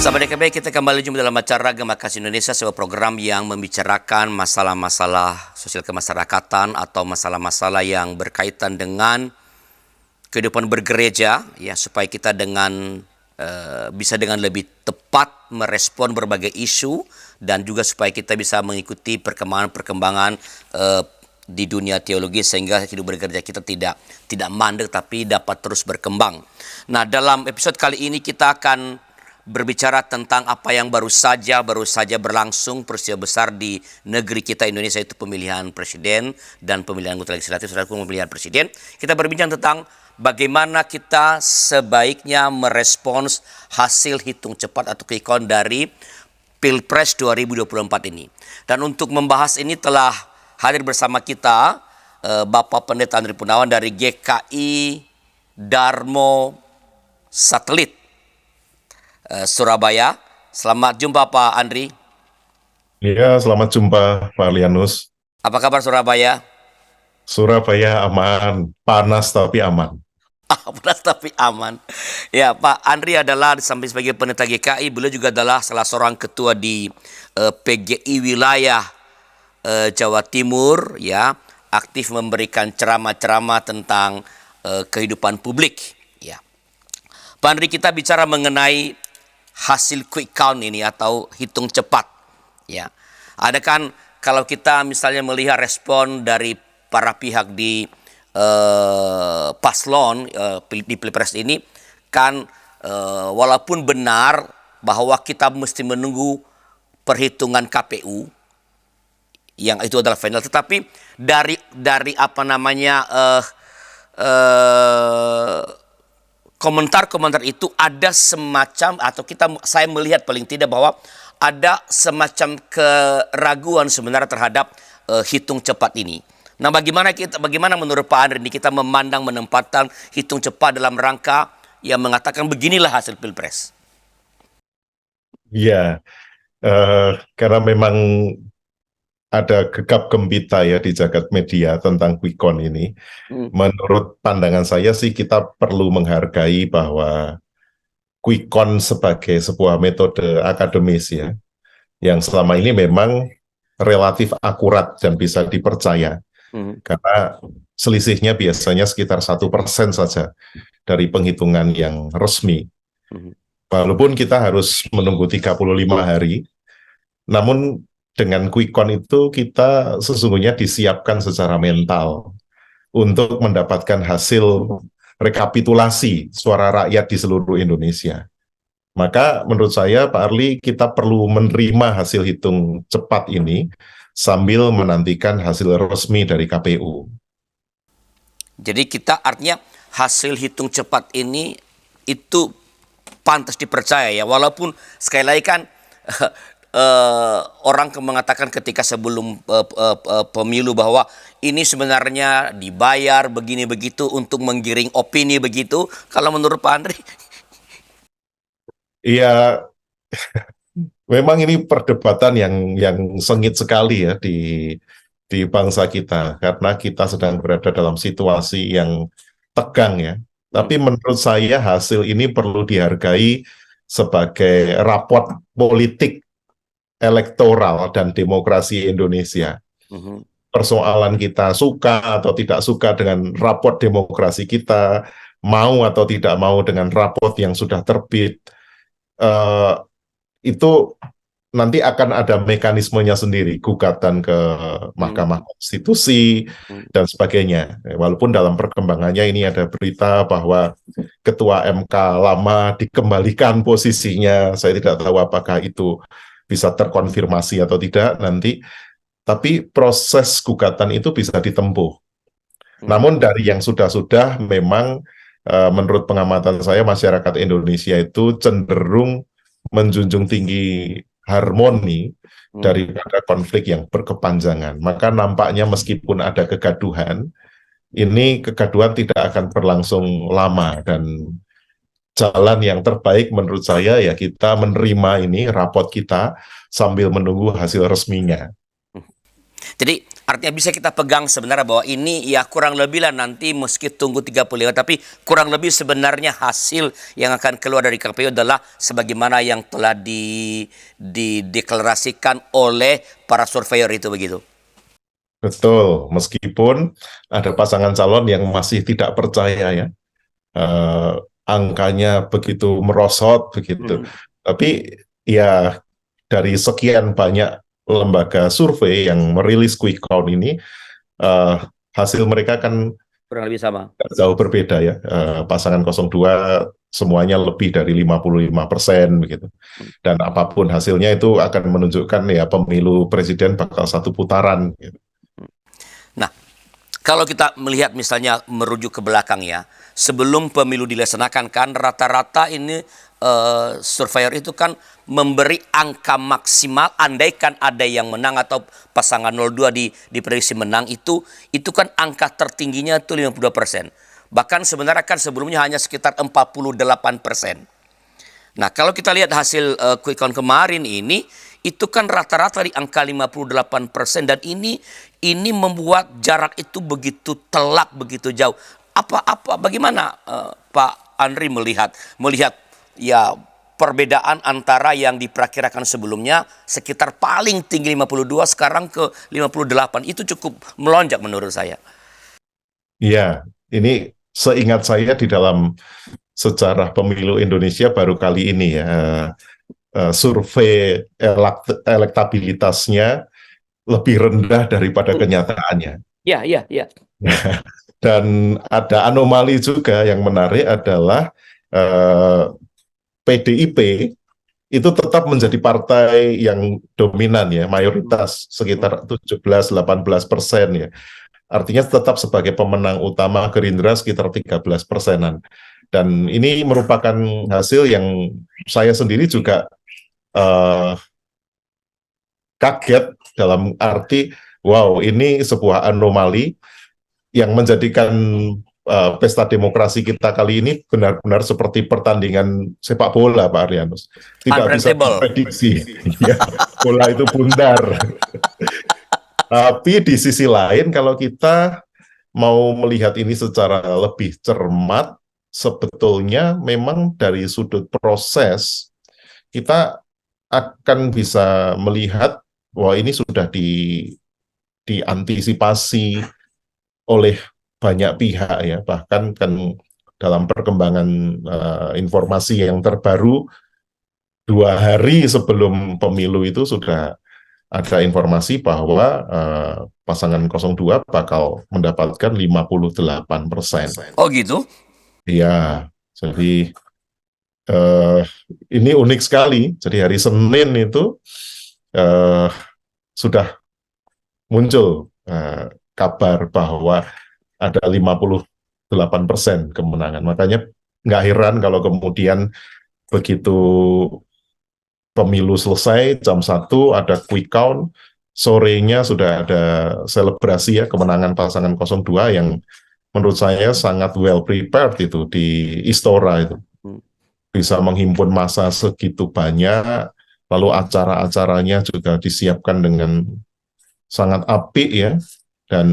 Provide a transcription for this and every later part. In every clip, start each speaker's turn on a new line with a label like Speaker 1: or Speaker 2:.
Speaker 1: Sahabat DKB, kita kembali jumpa dalam acara Gema Kasih Indonesia, sebuah program yang membicarakan masalah-masalah sosial kemasyarakatan atau masalah-masalah yang berkaitan dengan kehidupan bergereja, ya, supaya kita bisa dengan lebih tepat merespon berbagai isu dan juga supaya kita bisa mengikuti perkembangan-perkembangan di dunia teologi sehingga hidup bergereja kita tidak mandek tapi dapat terus berkembang. Nah, dalam episode kali ini kita akan berbicara tentang apa yang baru saja berlangsung, peristiwa besar di negeri kita Indonesia, itu pemilihan presiden dan pemilihan anggota legislatif, pemilihan presiden. Kita berbincang tentang bagaimana kita sebaiknya merespons hasil hitung cepat atau quick count dari Pilpres 2024 ini. Dan untuk membahas ini telah hadir bersama kita Bapak Pendeta Andri Punawan dari GKI Darmo Satelit Surabaya. Selamat jumpa Pak Andri.
Speaker 2: Iya, selamat jumpa Pak Lianus.
Speaker 1: Apa kabar Surabaya?
Speaker 2: Surabaya aman, panas tapi aman.
Speaker 1: Panas tapi aman. Ya, Pak Andri adalah di samping sebagai pendeta GKI, beliau juga adalah salah seorang ketua di PGI wilayah Jawa Timur, ya, aktif memberikan ceramah-ceramah tentang kehidupan publik. Ya, Pak Andri, kita bicara mengenai hasil quick count ini atau hitung cepat, ya. Ada kan kalau kita misalnya melihat respon dari para pihak di paslon di Pilpres ini kan, walaupun benar bahwa kita mesti menunggu perhitungan KPU yang itu adalah final, tetapi dari apa namanya komentar-komentar itu ada semacam, atau saya melihat paling tidak bahwa ada semacam keraguan sebenarnya terhadap hitung cepat ini. Nah, bagaimana menurut Pak Andri ini kita menempatkan hitung cepat dalam rangka yang mengatakan beginilah hasil Pilpres?
Speaker 2: Iya, karena memang ada gegap gempita ya di jagat media tentang quick count ini. Menurut pandangan saya sih kita perlu menghargai bahwa quick count sebagai sebuah metode akademis ya, yang selama ini memang relatif akurat dan bisa dipercaya. Karena selisihnya biasanya sekitar 1% saja dari penghitungan yang resmi. Walaupun kita harus menunggu 35 hari, namun dengan quick count itu kita sesungguhnya disiapkan secara mental untuk mendapatkan hasil rekapitulasi suara rakyat di seluruh Indonesia. Maka menurut saya Pak Arli, kita perlu menerima hasil hitung cepat ini sambil menantikan hasil resmi dari KPU.
Speaker 1: Jadi kita artinya hasil hitung cepat ini itu pantas dipercaya ya, walaupun sekali lagi kan orang mengatakan ketika sebelum pemilu bahwa ini sebenarnya dibayar begini begitu untuk menggiring opini begitu. Kalau menurut Pak Andri?
Speaker 2: Iya, memang ini perdebatan yang sengit sekali ya di bangsa kita, karena kita sedang berada dalam situasi yang tegang ya. Tapi menurut saya hasil ini perlu dihargai sebagai raport politik elektoral dan demokrasi Indonesia. Persoalan kita suka atau tidak suka dengan raport demokrasi kita, mau atau tidak mau dengan raport yang sudah terbit, itu nanti akan ada mekanismenya sendiri, gugatan ke Mahkamah Konstitusi dan sebagainya. Walaupun dalam perkembangannya ini ada berita bahwa Ketua MK lama dikembalikan posisinya, saya tidak tahu apakah itu bisa terkonfirmasi atau tidak nanti, tapi proses gugatan itu bisa ditempuh. Namun dari yang sudah-sudah memang menurut pengamatan saya masyarakat Indonesia itu cenderung menjunjung tinggi harmoni daripada konflik yang berkepanjangan. Maka nampaknya meskipun ada kegaduhan, ini kegaduhan tidak akan berlangsung lama, dan jalan yang terbaik menurut saya ya kita menerima ini raport kita sambil menunggu hasil resminya.
Speaker 1: Jadi Artinya bisa kita pegang sebenarnya bahwa ini ya kurang lebih lah nanti meski tunggu 35, tapi kurang lebih sebenarnya hasil yang akan keluar dari KPU adalah sebagaimana yang telah dideklarasikan oleh para surveyor itu begitu.
Speaker 2: Betul, meskipun ada pasangan calon yang masih tidak percaya ya, eh, angkanya begitu merosot begitu. Tapi ya dari sekian banyak lembaga survei yang merilis quick count ini, eh, hasil mereka kan
Speaker 1: Kurang lebih sama.
Speaker 2: jauh berbeda ya. Pasangan 02 semuanya lebih dari 55% begitu. Dan apapun hasilnya itu akan menunjukkan ya pemilu presiden bakal satu putaran gitu.
Speaker 1: Nah, kalau kita melihat misalnya merujuk ke belakang ya, sebelum pemilu dilaksanakan kan rata-rata ini surveyor itu kan memberi angka maksimal andaikan ada yang menang atau pasangan 02 diprediksi menang itu kan angka tertingginya itu 52%. Bahkan sebenarnya kan sebelumnya hanya sekitar 48%. Nah, kalau kita lihat hasil quick count kemarin itu kan rata-rata di angka 58% dan ini membuat jarak itu begitu telak, begitu jauh. Bagaimana Pak Andri melihat ya perbedaan antara yang diperkirakan sebelumnya sekitar paling tinggi 52 sekarang ke 58 itu cukup melonjak menurut saya.
Speaker 2: Iya, ini seingat saya di dalam sejarah pemilu Indonesia baru kali ini ya, survei elektabilitasnya lebih rendah daripada kenyataannya.
Speaker 1: Ya, ya, ya.
Speaker 2: Dan ada anomali juga yang menarik adalah PDIP itu tetap menjadi partai yang dominan ya, mayoritas sekitar 17-18% ya. Artinya tetap sebagai pemenang utama Gerindra sekitar 13%-an. Dan ini merupakan hasil yang saya sendiri juga kaget dalam arti, wow, ini sebuah anomali yang menjadikan pesta demokrasi kita kali ini benar-benar seperti pertandingan sepak bola, Pak Arianus. Tidak bisa diprediksi. Ya, bola itu bundar. Tapi di sisi lain, kalau kita mau melihat ini secara lebih cermat, sebetulnya memang dari sudut proses, kita akan bisa melihat bahwa ini sudah diantisipasi oleh banyak pihak ya, bahkan kan dalam perkembangan informasi yang terbaru 2 hari sebelum pemilu itu sudah ada informasi bahwa pasangan 02 bakal mendapatkan 58%.
Speaker 1: Oh gitu?
Speaker 2: Iya, jadi ini unik sekali. Jadi hari Senin itu sudah muncul kabar bahwa ada 58% kemenangan. Makanya nggak heran kalau kemudian begitu pemilu selesai, jam 1 ada quick count, sorenya sudah ada selebrasi ya kemenangan pasangan 02 yang menurut saya sangat well prepared itu di Istora itu. Bisa menghimpun massa segitu banyak, lalu acara-acaranya juga disiapkan dengan sangat apik ya, dan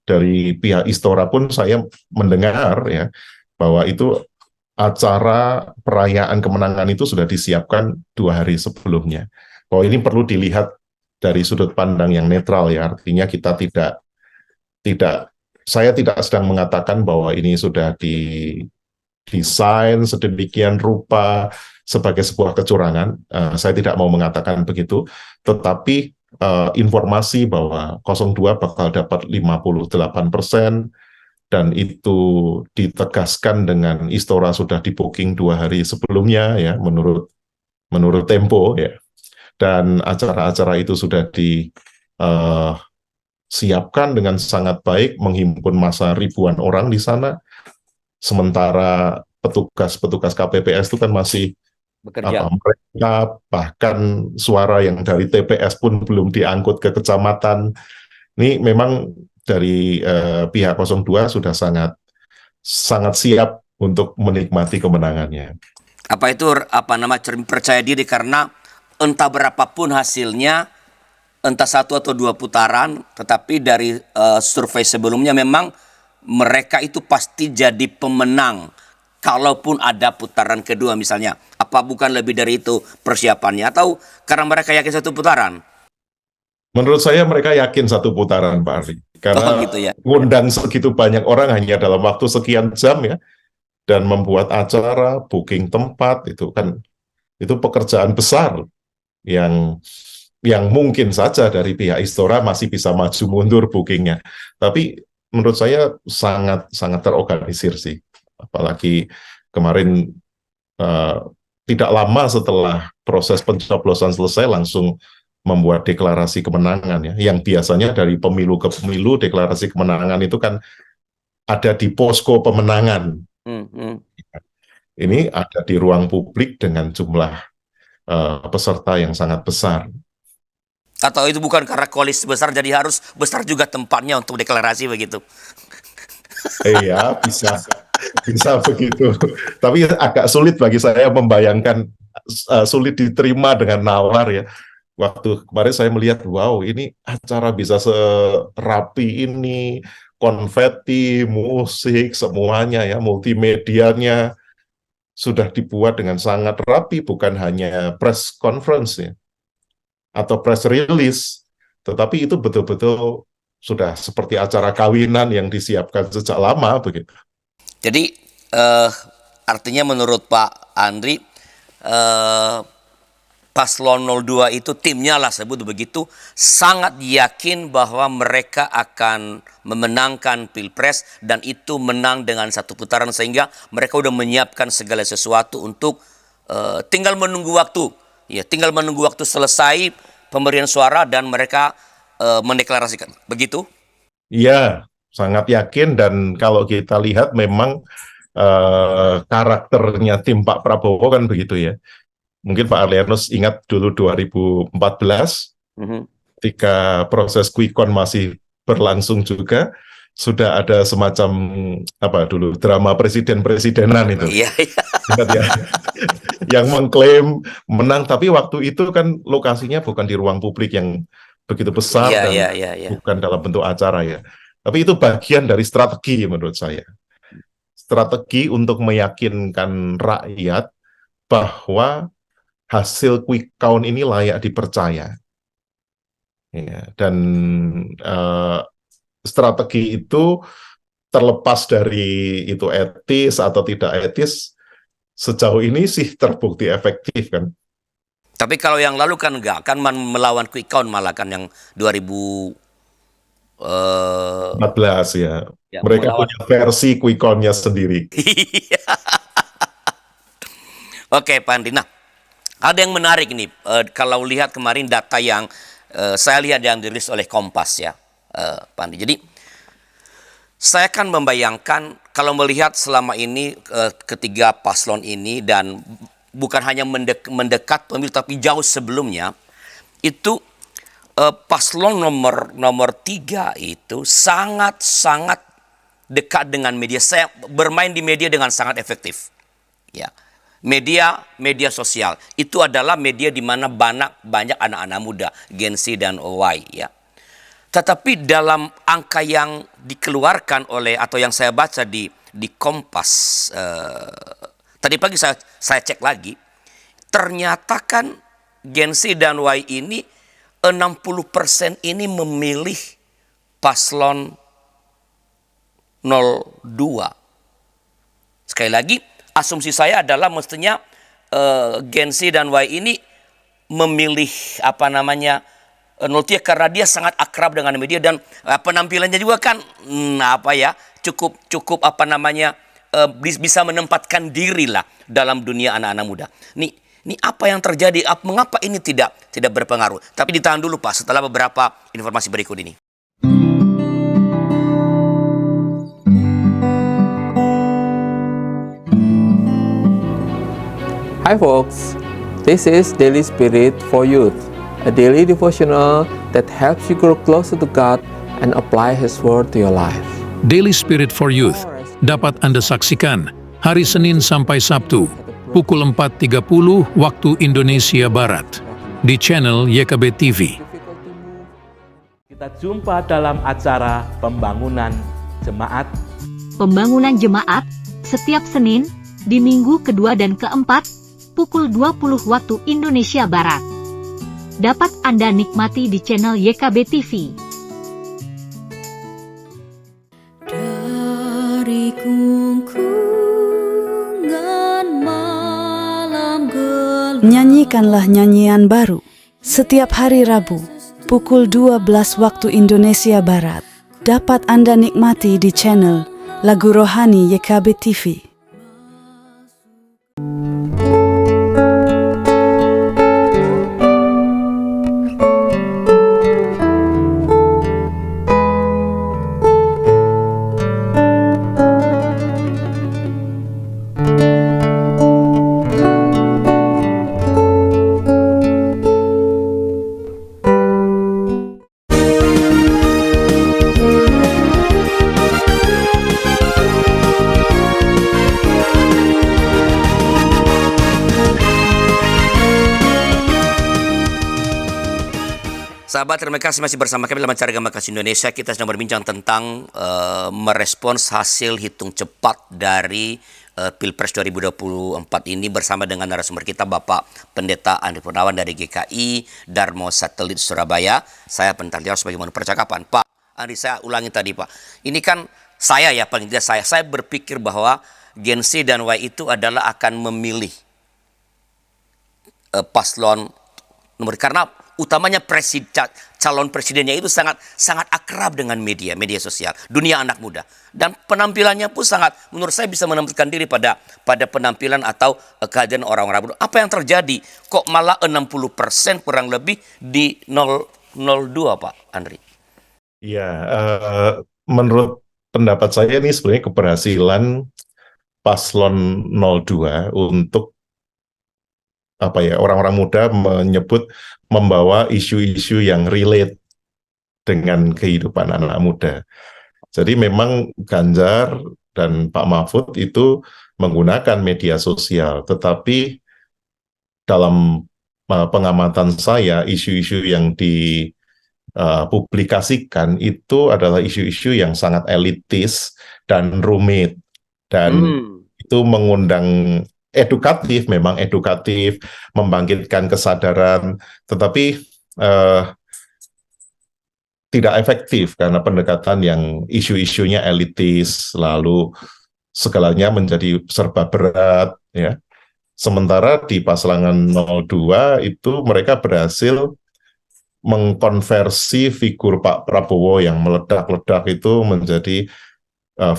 Speaker 2: dari pihak Istora pun saya mendengar ya bahwa itu acara perayaan kemenangan itu sudah disiapkan 2 hari sebelumnya. Bahwa ini perlu dilihat dari sudut pandang yang netral ya, artinya kita tidak saya tidak sedang mengatakan bahwa ini sudah didesain sedemikian rupa sebagai sebuah kecurangan. Saya tidak mau mengatakan begitu, tetapi informasi bahwa 02 bakal dapat 58%, dan itu ditegaskan dengan Istora sudah di booking 2 hari sebelumnya ya, menurut Tempo ya, dan acara-acara itu sudah disiapkan dengan sangat baik, menghimpun massa ribuan orang di sana, sementara petugas KPPS itu kan masih
Speaker 1: Bekerja.
Speaker 2: mereka bahkan suara yang dari TPS pun belum diangkut ke kecamatan. Ini memang dari pihak 02 sudah sangat siap untuk menikmati kemenangannya.
Speaker 1: Percaya diri karena entah berapapun hasilnya entah satu atau dua putaran, tetapi dari survei sebelumnya memang mereka itu pasti jadi pemenang kalaupun ada putaran kedua misalnya. Apa bukan lebih dari itu persiapannya, atau karena mereka yakin satu putaran?
Speaker 2: Menurut saya mereka yakin satu putaran, Pak Ardi.
Speaker 1: Oh
Speaker 2: Karena
Speaker 1: gitu ya.
Speaker 2: ngundang segitu banyak orang hanya dalam waktu sekian jam ya, dan membuat acara, booking tempat, itu pekerjaan besar yang mungkin saja dari pihak Istora masih bisa maju mundur bookingnya. Tapi menurut saya sangat sangat terorganisir sih. Apalagi kemarin eh, tidak lama setelah proses pencoblosan selesai langsung membuat deklarasi kemenangan ya. Yang biasanya dari pemilu ke pemilu deklarasi kemenangan itu kan ada di posko pemenangan. Ini ada di ruang publik dengan jumlah peserta yang sangat besar.
Speaker 1: Atau itu bukan karena koalisi besar jadi harus besar juga tempatnya untuk deklarasi begitu?
Speaker 2: Iya, bisa begitu. Tapi agak sulit bagi saya membayangkan, sulit diterima dengan nawar ya. Waktu kemarin saya melihat, wow, ini acara bisa serapi ini, konveti, musik, semuanya ya, multimedianya sudah dibuat dengan sangat rapi, bukan hanya press conference ya, atau press release, tetapi itu betul-betul sudah seperti acara kawinan yang disiapkan sejak lama begitu.
Speaker 1: Jadi artinya menurut Pak Andri, Paslon 02 itu timnya lah sebut begitu, sangat yakin bahwa mereka akan memenangkan Pilpres dan itu menang dengan satu putaran, sehingga mereka udah menyiapkan segala sesuatu untuk tinggal menunggu waktu. Ya, tinggal menunggu waktu selesai pemberian suara dan mereka mendeklarasikan. Begitu?
Speaker 2: Iya, sangat yakin, dan kalau kita lihat memang karakternya tim Pak Prabowo kan begitu ya. Mungkin Pak Arlianus ingat dulu 2014, ketika proses quick count masih berlangsung juga, sudah ada semacam dulu drama presiden-presidenan itu.
Speaker 1: Iya.
Speaker 2: Ingat ya? Yang mengklaim menang, tapi waktu itu kan lokasinya bukan di ruang publik yang begitu besar dan bukan dalam bentuk acara ya. Tapi itu bagian dari strategi menurut saya. Strategi untuk meyakinkan rakyat bahwa hasil quick count ini layak dipercaya. Ya, dan strategi itu terlepas dari itu etis atau tidak etis, sejauh ini sih terbukti efektif kan.
Speaker 1: Tapi kalau yang lalu kan enggak, kan melawan quick count malah kan yang
Speaker 2: 14 ya. Mereka
Speaker 1: melawan.
Speaker 2: punya versi quick count-nya sendiri.
Speaker 1: Oke, Pak Andri. Nah, ada yang menarik nih, kalau lihat kemarin data yang saya lihat yang dirilis oleh Kompas ya, Pak Andri. Jadi saya kan membayangkan kalau melihat selama ini ketiga paslon ini, dan bukan hanya mendekat pemilu tapi jauh sebelumnya, itu paslon nomor 3 itu sangat dekat dengan media. Saya bermain di media dengan sangat efektif. Ya. Media sosial itu adalah media di mana banyak anak-anak muda, Gen Z dan Y ya. Tetapi dalam angka yang dikeluarkan oleh atau yang saya baca di Kompas tadi pagi saya cek lagi, ternyata kan Gen Z dan Y ini 60% ini memilih paslon 02. Sekali lagi, asumsi saya adalah mestinya Gen Z dan Y ini memilih 03 karena dia sangat akrab dengan media dan penampilannya juga kan cukup bisa menempatkan diri lah dalam dunia anak-anak muda. Ini apa yang terjadi? Mengapa ini tidak berpengaruh? Tapi ditahan dulu Pak, setelah beberapa informasi berikut ini.
Speaker 3: Hi folks, this is Daily Spirit for Youth, a daily devotional that helps you grow closer to God and apply His Word to your life.
Speaker 4: Daily Spirit for Youth dapat Anda saksikan hari Senin sampai Sabtu pukul 4.30 waktu Indonesia Barat di channel YKB TV.
Speaker 3: Kita jumpa dalam acara Pembangunan Jemaat.
Speaker 5: Pembangunan Jemaat setiap Senin di minggu kedua dan keempat pukul 20 waktu Indonesia Barat. Dapat Anda nikmati di channel YKB TV.
Speaker 6: Dari kungkungan malam gelap.
Speaker 7: Nyanyikanlah nyanyian baru setiap hari Rabu pukul 12 waktu Indonesia Barat. Dapat Anda nikmati di channel Lagu Rohani YKB TV.
Speaker 1: Sahabat, terima kasih masih bersama kami dalam acara Agama Kasih Indonesia. Kita sedang berbincang tentang merespons hasil hitung cepat dari Pilpres 2024 ini bersama dengan narasumber kita Bapak Pendeta Andri Purnawan dari GKI Darmo Satelit Surabaya. Saya Pendeta Liao sebagai moderator percakapan. Pak Andri, saya ulangi tadi Pak. Ini kan saya ya, paling tidak saya berpikir bahwa Gen Z dan Y itu adalah akan memilih paslon nomor, karena utamanya calon presidennya itu sangat akrab dengan media sosial, dunia anak muda, dan penampilannya pun sangat, menurut saya bisa menempatkan diri pada penampilan atau kehadiran orang-orang muda. Apa yang terjadi? Kok malah 60% kurang lebih di 002 Pak Andri?
Speaker 2: Ya, menurut pendapat saya ini sebenarnya keberhasilan paslon 02 untuk orang-orang muda menyebut membawa isu-isu yang relate dengan kehidupan anak muda. Jadi memang Ganjar dan Pak Mahfud itu menggunakan media sosial, tetapi dalam pengamatan saya isu-isu yang dipublikasikan itu adalah isu-isu yang sangat elitis dan rumit, dan itu mengundang memang edukatif, membangkitkan kesadaran, tetapi tidak efektif karena pendekatan yang isu-isunya elitis, lalu segalanya menjadi serba berat, ya. Sementara di pasangan 02 itu mereka berhasil mengkonversi figur Pak Prabowo yang meledak-ledak itu menjadi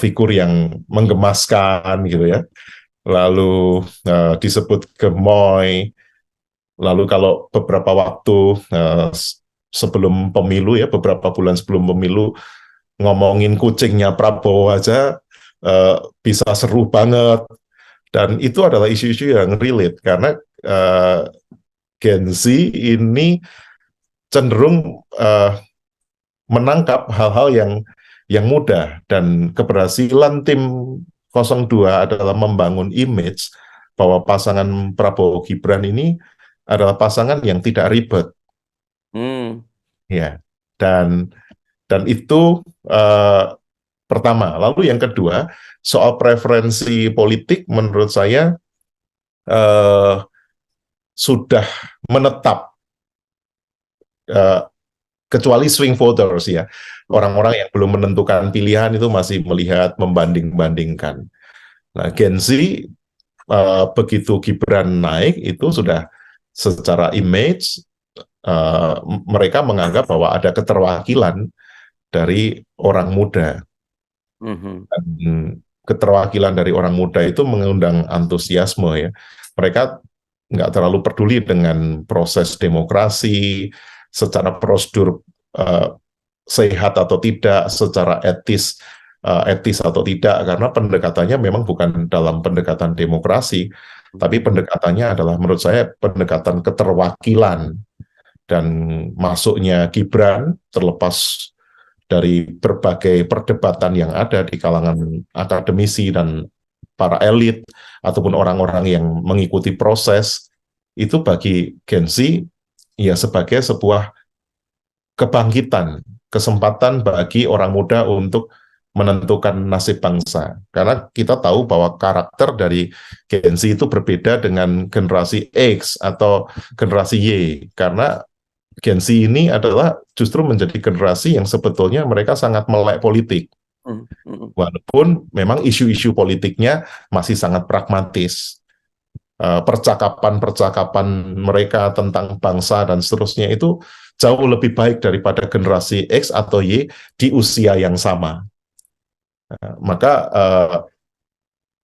Speaker 2: figur yang menggemaskan, gitu ya. Lalu disebut gemoy. Lalu kalau beberapa waktu sebelum pemilu, ya, beberapa bulan sebelum pemilu, ngomongin kucingnya Prabowo aja bisa seru banget. Dan itu adalah isu-isu yang relate karena Gen Z ini cenderung menangkap hal-hal yang mudah, dan keberhasilan tim 02 adalah membangun image bahwa pasangan Prabowo Gibran ini adalah pasangan yang tidak ribet. Ya, dan itu pertama. Lalu yang kedua, soal preferensi politik menurut saya sudah menetap, kecuali swing voters, ya. Orang-orang yang belum menentukan pilihan itu masih melihat, membanding-bandingkan. Nah, Gen Z begitu Gibran naik itu sudah secara image mereka menganggap bahwa ada keterwakilan dari orang muda. Dan keterwakilan dari orang muda itu mengundang antusiasme, ya. Mereka nggak terlalu peduli dengan proses demokrasi, secara prosedur sehat atau tidak, secara etis atau tidak, karena pendekatannya memang bukan dalam pendekatan demokrasi, tapi pendekatannya adalah menurut saya pendekatan keterwakilan. Dan masuknya Gibran, terlepas dari berbagai perdebatan yang ada di kalangan akademisi dan para elit ataupun orang-orang yang mengikuti proses, itu bagi Gen Z ya sebagai sebuah kebangkitan kesempatan bagi orang muda untuk menentukan nasib bangsa. Karena kita tahu bahwa karakter dari Gen Z itu berbeda dengan generasi X atau generasi Y. Karena Gen Z ini adalah justru menjadi generasi yang sebetulnya mereka sangat melek politik. Walaupun memang isu-isu politiknya masih sangat pragmatis. Percakapan-percakapan mereka tentang bangsa dan seterusnya itu jauh lebih baik daripada generasi X atau Y di usia yang sama. Maka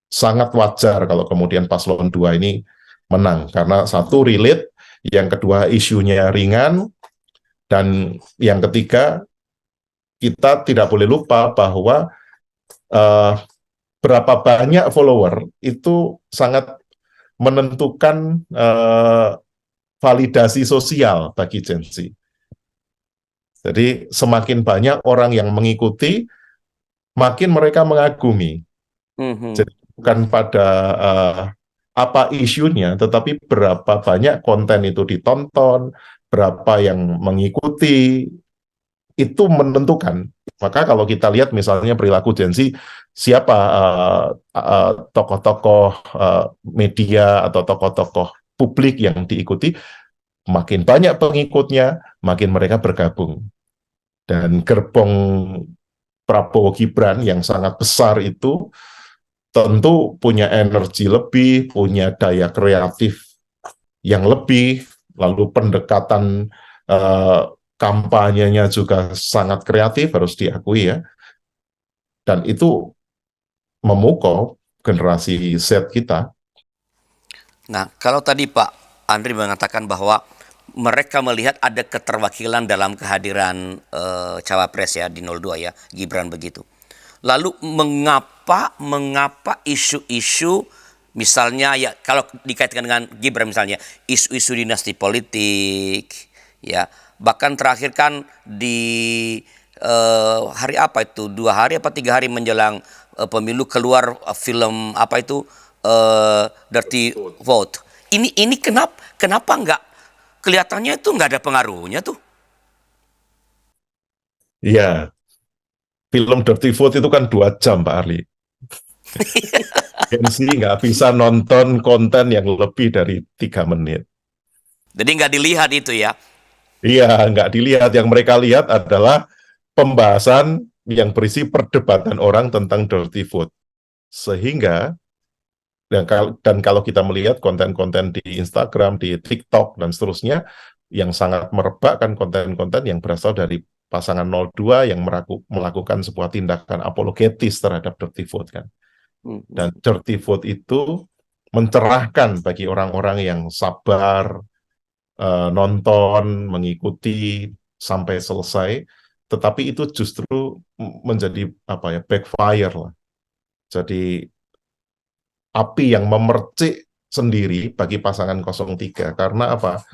Speaker 2: sangat wajar kalau kemudian paslon 2 ini menang, karena satu relate, yang kedua isunya ringan, dan yang ketiga kita tidak boleh lupa bahwa berapa banyak follower itu sangat menentukan validasi sosial bagi Gen Z. Jadi semakin banyak orang yang mengikuti, makin mereka mengagumi. Jadi bukan pada apa isunya, tetapi berapa banyak konten itu ditonton, berapa yang mengikuti, itu menentukan. Maka kalau kita lihat misalnya perilaku Gen Z, siapa tokoh-tokoh media atau tokoh-tokoh publik yang diikuti, makin banyak pengikutnya, makin mereka bergabung. Dan gerbong Prabowo Gibran yang sangat besar itu tentu punya energi lebih, punya daya kreatif yang lebih, lalu pendekatan kampanyenya juga sangat kreatif, harus diakui ya. Dan itu memukau generasi Z kita.
Speaker 1: Nah, kalau tadi Pak Andri mengatakan bahwa mereka melihat ada keterwakilan dalam kehadiran cawapres ya di 02 ya, Gibran begitu. Lalu mengapa isu-isu misalnya ya, kalau dikaitkan dengan Gibran misalnya isu-isu dinasti politik ya, bahkan terakhir kan di hari apa itu, 2 hari apa 3 hari menjelang pemilu keluar film apa itu Dirty Vote. Ini kenapa nggak kelihatannya itu nggak ada pengaruhnya tuh?
Speaker 2: Iya, film Dirty Vote itu kan 2 jam Pak Arli. Gen Z nggak bisa nonton konten yang lebih dari 3 menit.
Speaker 1: Jadi nggak dilihat itu ya?
Speaker 2: Iya, nggak dilihat. Yang mereka lihat adalah pembahasan yang berisi perdebatan orang tentang Dirty Vote. Sehingga, dan kalau kita melihat konten-konten di Instagram, di TikTok, dan seterusnya, yang sangat merebakkan konten-konten yang berasal dari pasangan 02 yang melakukan sebuah tindakan apologetis terhadap Dirty Vote kan. Dan Dirty Vote itu mencerahkan bagi orang-orang yang sabar, nonton, mengikuti sampai selesai, tetapi itu justru menjadi backfire lah. Jadi api yang memercik sendiri bagi pasangan 03, karena apa?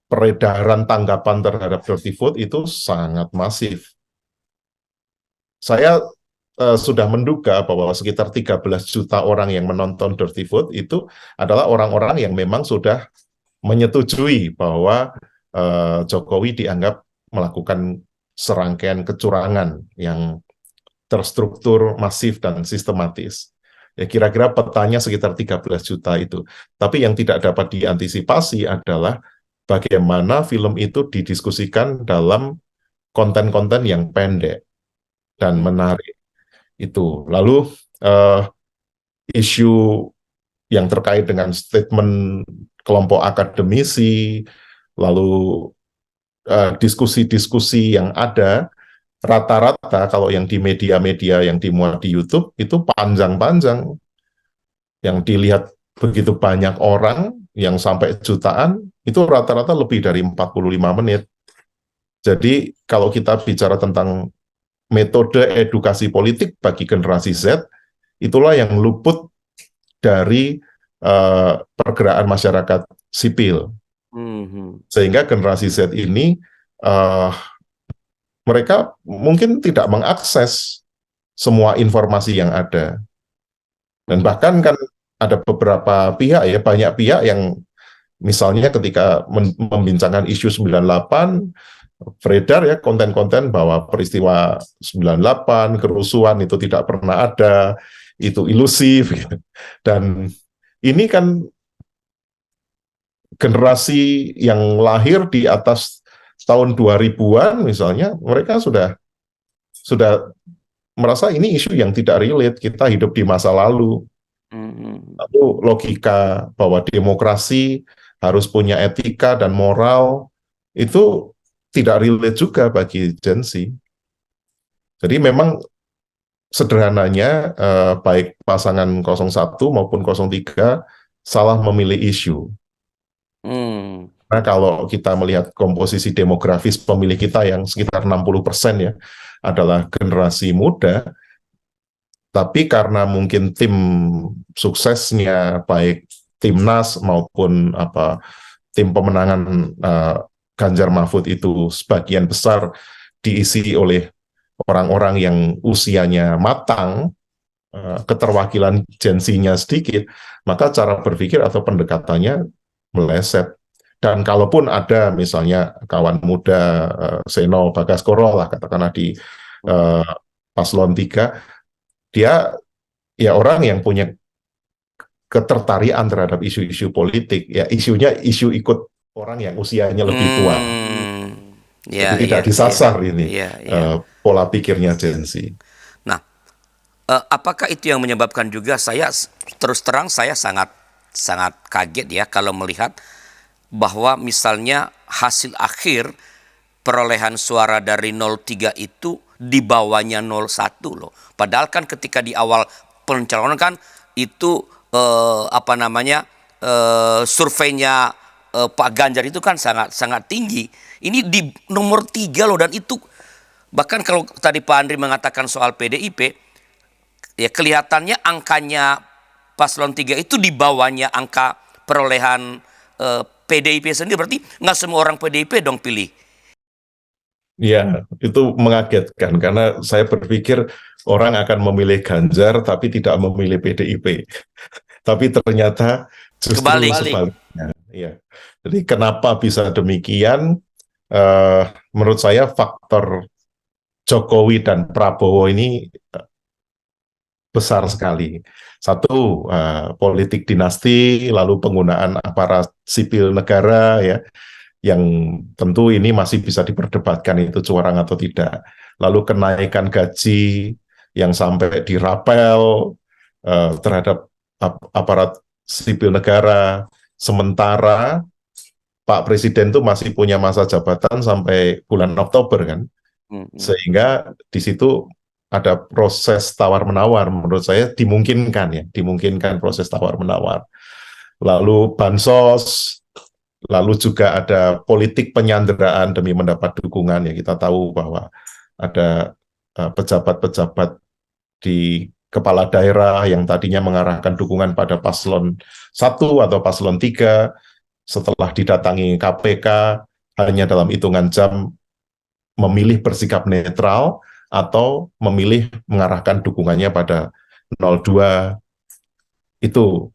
Speaker 2: Peredaran tanggapan terhadap Dirty Vote itu sangat masif. Saya sudah menduga bahwa sekitar 13 juta orang yang menonton Dirty Vote itu adalah orang-orang yang memang sudah menyetujui bahwa Jokowi dianggap melakukan serangkaian kecurangan yang terstruktur, masif, dan sistematis. Ya, kira-kira petanya sekitar 13 juta itu. Tapi yang tidak dapat diantisipasi adalah bagaimana film itu didiskusikan dalam konten-konten yang pendek dan menarik. Itu. Lalu isu yang terkait dengan statement kelompok akademisi, lalu diskusi-diskusi yang ada, rata-rata kalau yang di media-media yang dimuat di YouTube itu panjang-panjang, yang dilihat begitu banyak orang, yang sampai jutaan, itu rata-rata lebih dari 45 menit. Jadi kalau kita bicara tentang metode edukasi politik bagi generasi Z, itulah yang luput dari pergerakan masyarakat sipil. Sehingga generasi Z ini mereka mungkin tidak mengakses semua informasi yang ada. Dan bahkan kan ada beberapa pihak ya, banyak pihak yang misalnya ketika membincangkan isu 98, beredar ya konten-konten bahwa peristiwa 98, kerusuhan itu tidak pernah ada, itu ilusif. Gitu. Dan ini kan generasi yang lahir di atas tahun 2000-an misalnya, mereka sudah merasa ini isu yang tidak relate, kita hidup di masa lalu. Lalu logika bahwa demokrasi harus punya etika dan moral, itu tidak relate juga bagi Gen Z. Jadi memang sederhananya, baik pasangan 01 maupun 03 salah memilih isu. Nah, kalau kita melihat komposisi demografis pemilih kita yang sekitar 60% ya, adalah generasi muda, tapi karena mungkin tim suksesnya, baik Timnas maupun tim pemenangan Ganjar Mahfud itu sebagian besar diisi oleh orang-orang yang usianya matang, keterwakilan Gen Z-nya sedikit, maka cara berpikir atau pendekatannya meleset. Dan kalaupun ada misalnya kawan muda Seno Bagaskoro lah katakanlah di paslon 3, dia ya orang yang punya ketertarikan terhadap isu-isu politik, ya isunya isu ikut orang yang usianya lebih tua. Jadi tidak disasar ini pola pikirnya Gen Z.
Speaker 1: Nah, apakah itu yang menyebabkan juga saya terus terang saya sangat kaget ya kalau melihat bahwa misalnya hasil akhir perolehan suara dari 03 itu di bawahnya 01 loh. Padahal kan ketika di awal pencalonan kan itu surveinya Pak Ganjar itu kan sangat tinggi. Ini di nomor 3 loh, dan itu bahkan kalau tadi Pak Andri mengatakan soal PDIP, ya kelihatannya angkanya paslon 3 itu di bawahnya angka perolehan PDIP sendiri. Berarti nggak semua orang PDIP dong pilih.
Speaker 2: Ya, itu mengagetkan karena saya berpikir orang akan memilih Ganjar tapi tidak memilih PDIP. Tapi ternyata justru sebaliknya. Ya. Jadi kenapa bisa demikian? Menurut saya faktor Jokowi dan Prabowo ini besar sekali. Satu, politik dinasti, lalu penggunaan aparat sipil negara, ya, yang tentu ini masih bisa diperdebatkan itu curang atau tidak. Lalu kenaikan gaji yang sampai dirapel terhadap aparat sipil negara, sementara Pak Presiden itu masih punya masa jabatan sampai bulan Oktober kan, sehingga di situ ada proses tawar-menawar. Menurut saya dimungkinkan proses tawar-menawar. Lalu bansos, lalu juga ada politik penyanderaan demi mendapat dukungan. Ya, kita tahu bahwa ada pejabat-pejabat di kepala daerah yang tadinya mengarahkan dukungan pada paslon 1 atau paslon 3, setelah didatangi KPK hanya dalam hitungan jam memilih bersikap netral atau memilih mengarahkan dukungannya pada 02. Itu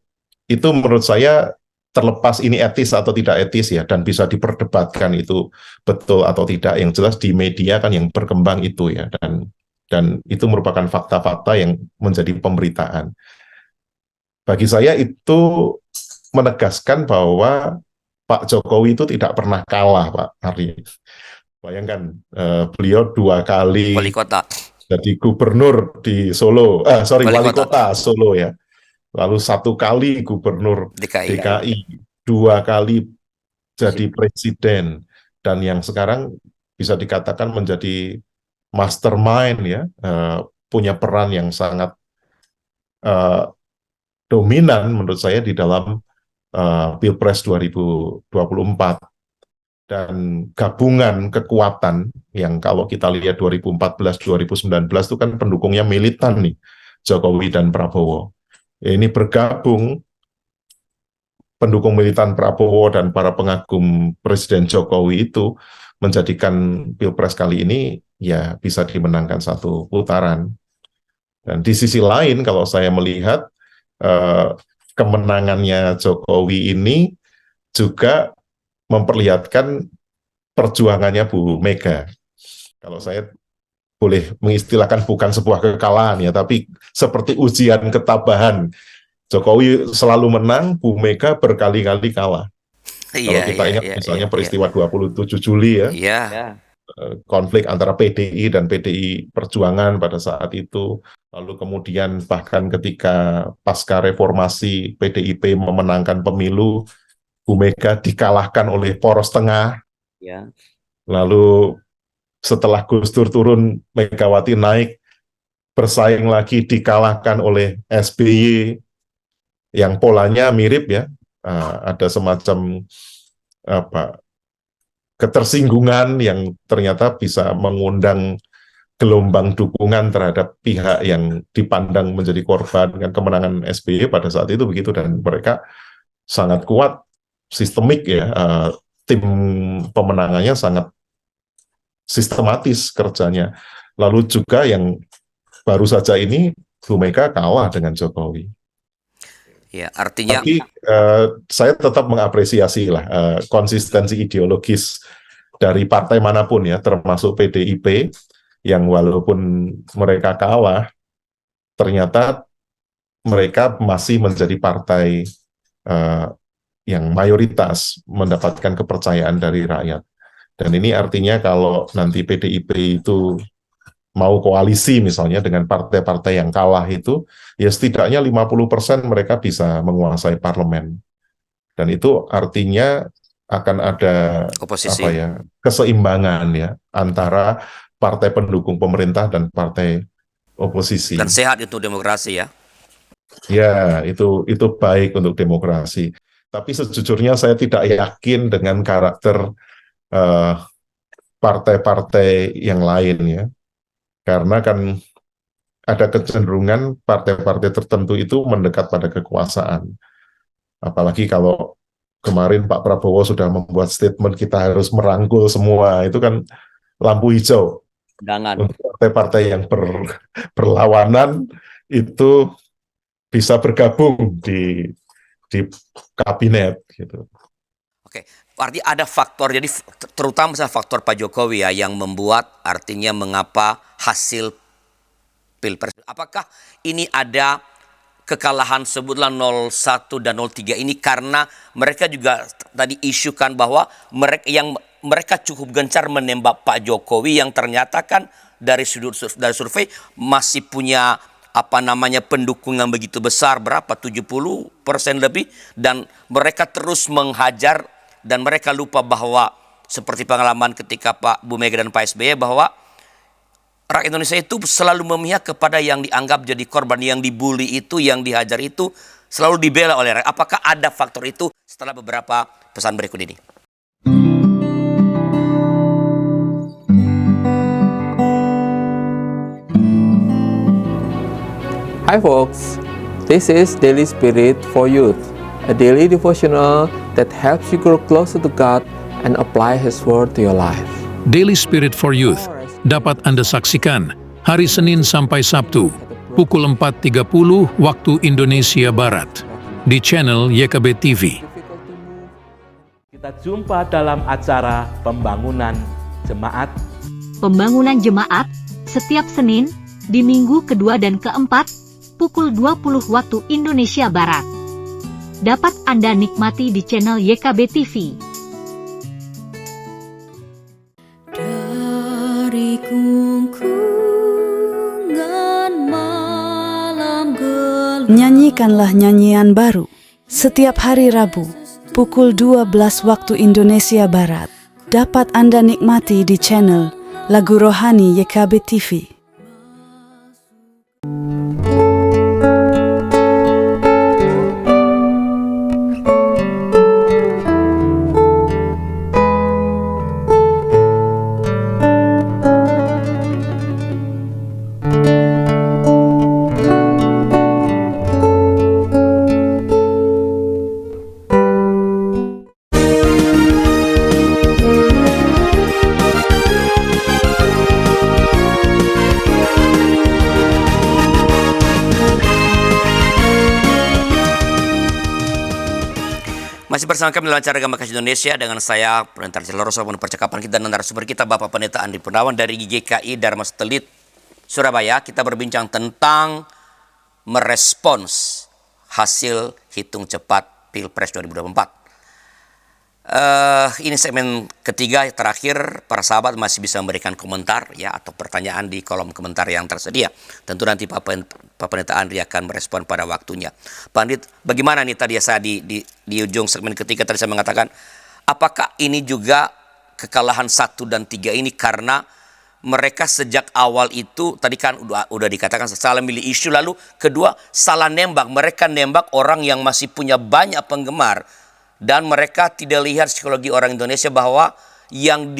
Speaker 2: menurut saya, terlepas ini etis atau tidak etis ya, dan bisa diperdebatkan itu betul atau tidak, yang jelas di media kan yang berkembang itu ya, dan itu merupakan fakta-fakta yang menjadi pemberitaan. Bagi saya itu menegaskan bahwa Pak Jokowi itu tidak pernah kalah, Pak Ari. Bayangkan, beliau 2 kali
Speaker 1: Wali kota.
Speaker 2: jadi gubernur di Solo, wali kota Solo ya. Lalu 1 kali gubernur DKI, 2 kali jadi presiden, dan yang sekarang bisa dikatakan menjadi mastermind ya, punya peran yang sangat dominan menurut saya di dalam Pilpres 2024. Dan gabungan kekuatan yang kalau kita lihat 2014-2019 itu kan pendukungnya militan nih, Jokowi dan Prabowo. Ya, ini bergabung, pendukung militan Prabowo dan para pengagum Presiden Jokowi itu menjadikan Pilpres kali ini ya bisa dimenangkan 1 putaran. Dan di sisi lain kalau saya melihat kemenangannya Jokowi ini juga memperlihatkan perjuangannya Bu Mega. Kalau saya boleh mengistilahkan bukan sebuah kekalahan ya, tapi seperti ujian ketabahan. Jokowi selalu menang, Bu Mega berkali-kali kalah. Kalau kita ingat misalnya peristiwa 27 Juli ya, konflik antara PDI dan PDI Perjuangan pada saat itu. Lalu kemudian bahkan ketika pasca reformasi PDIP memenangkan pemilu, Bu Mega dikalahkan oleh poros tengah. Lalu setelah Gus Dur turun, Megawati naik, bersaing lagi, dikalahkan oleh SBY, yang polanya mirip ya, ada semacam ketersinggungan yang ternyata bisa mengundang gelombang dukungan terhadap pihak yang dipandang menjadi korban dengan kemenangan SBY pada saat itu begitu, dan mereka sangat kuat, sistemik ya, tim pemenangannya sangat sistematis kerjanya. Lalu juga yang baru saja ini Bu Mega kalah dengan Jokowi.
Speaker 1: Ya, artinya.
Speaker 2: Tapi saya tetap mengapresiasi lah konsistensi ideologis dari partai manapun ya, termasuk PDIP yang walaupun mereka kalah, ternyata mereka masih menjadi partai yang mayoritas mendapatkan kepercayaan dari rakyat. Dan ini artinya kalau nanti PDIP itu mau koalisi misalnya dengan partai-partai yang kalah itu, ya setidaknya 50% mereka bisa menguasai parlemen. Dan itu artinya akan ada keseimbangan ya antara partai pendukung pemerintah dan partai oposisi.
Speaker 1: Dan sehat itu demokrasi ya.
Speaker 2: Ya, itu baik untuk demokrasi. Tapi sejujurnya saya tidak yakin dengan karakter partai-partai yang lain ya, karena kan ada kecenderungan partai-partai tertentu itu mendekat pada kekuasaan. Apalagi kalau kemarin Pak Prabowo sudah membuat statement kita harus merangkul semua, itu kan lampu hijau. Untuk partai-partai yang berlawanan itu bisa bergabung di kabinet gitu.
Speaker 1: Oke, artinya ada faktor, jadi terutama faktor Pak Jokowi ya yang membuat artinya mengapa hasil Pilpres. Apakah ini ada kekalahan sebutlah 01 dan 03 ini karena mereka juga tadi isukan bahwa mereka cukup gencar menembak Pak Jokowi yang ternyata kan dari survei masih punya pendukung yang begitu besar, berapa 70% lebih, dan mereka terus menghajar. Dan mereka lupa bahwa seperti pengalaman ketika Pak Bu Mega dan Pak SBY bahwa rakyat Indonesia itu selalu memihak kepada yang dianggap jadi korban, yang dibully itu, yang dihajar itu selalu dibela oleh rakyat. Apakah ada faktor itu setelah beberapa pesan berikut ini?
Speaker 3: Hi folks, this is Daily Spirit for Youth, a daily devotional that helps you grow closer to God and apply His Word to your life.
Speaker 4: Daily Spirit for Youth dapat Anda saksikan hari Senin sampai Sabtu pukul 4.30 waktu Indonesia Barat di channel YKB TV.
Speaker 8: Kita jumpa dalam acara Pembangunan Jemaat.
Speaker 5: Pembangunan Jemaat setiap Senin di minggu kedua dan keempat pukul 20 waktu Indonesia Barat. Dapat Anda nikmati di channel YKB TV.
Speaker 6: Dari kungkungan malam gelap.
Speaker 7: Nyanyikanlah nyanyian baru setiap hari Rabu pukul 12 waktu Indonesia Barat. Dapat Anda nikmati di channel Lagu Rohani YKB TV.
Speaker 1: Masih bersama kami dalam acara Agama Kasih Indonesia dengan saya, Pendeta Celoroso, percakapan kita dan narasumber kita Bapak Pendeta Andri Purnawan dari GKI Dharma Satelit Surabaya. Kita berbincang tentang merespons hasil hitung cepat Pilpres 2024. Ini segmen ketiga terakhir, para sahabat masih bisa memberikan komentar ya atau pertanyaan di kolom komentar yang tersedia. Tentu nanti Pak Pendeta Andri akan merespon pada waktunya. Pak Andri, bagaimana nih tadi saya di ujung segmen ketiga tadi saya mengatakan, apakah ini juga kekalahan 1 dan 3 ini karena mereka sejak awal itu tadi kan udah dikatakan salah milih isu, lalu kedua salah nembak, mereka nembak orang yang masih punya banyak penggemar. Dan mereka tidak lihat psikologi orang Indonesia bahwa yang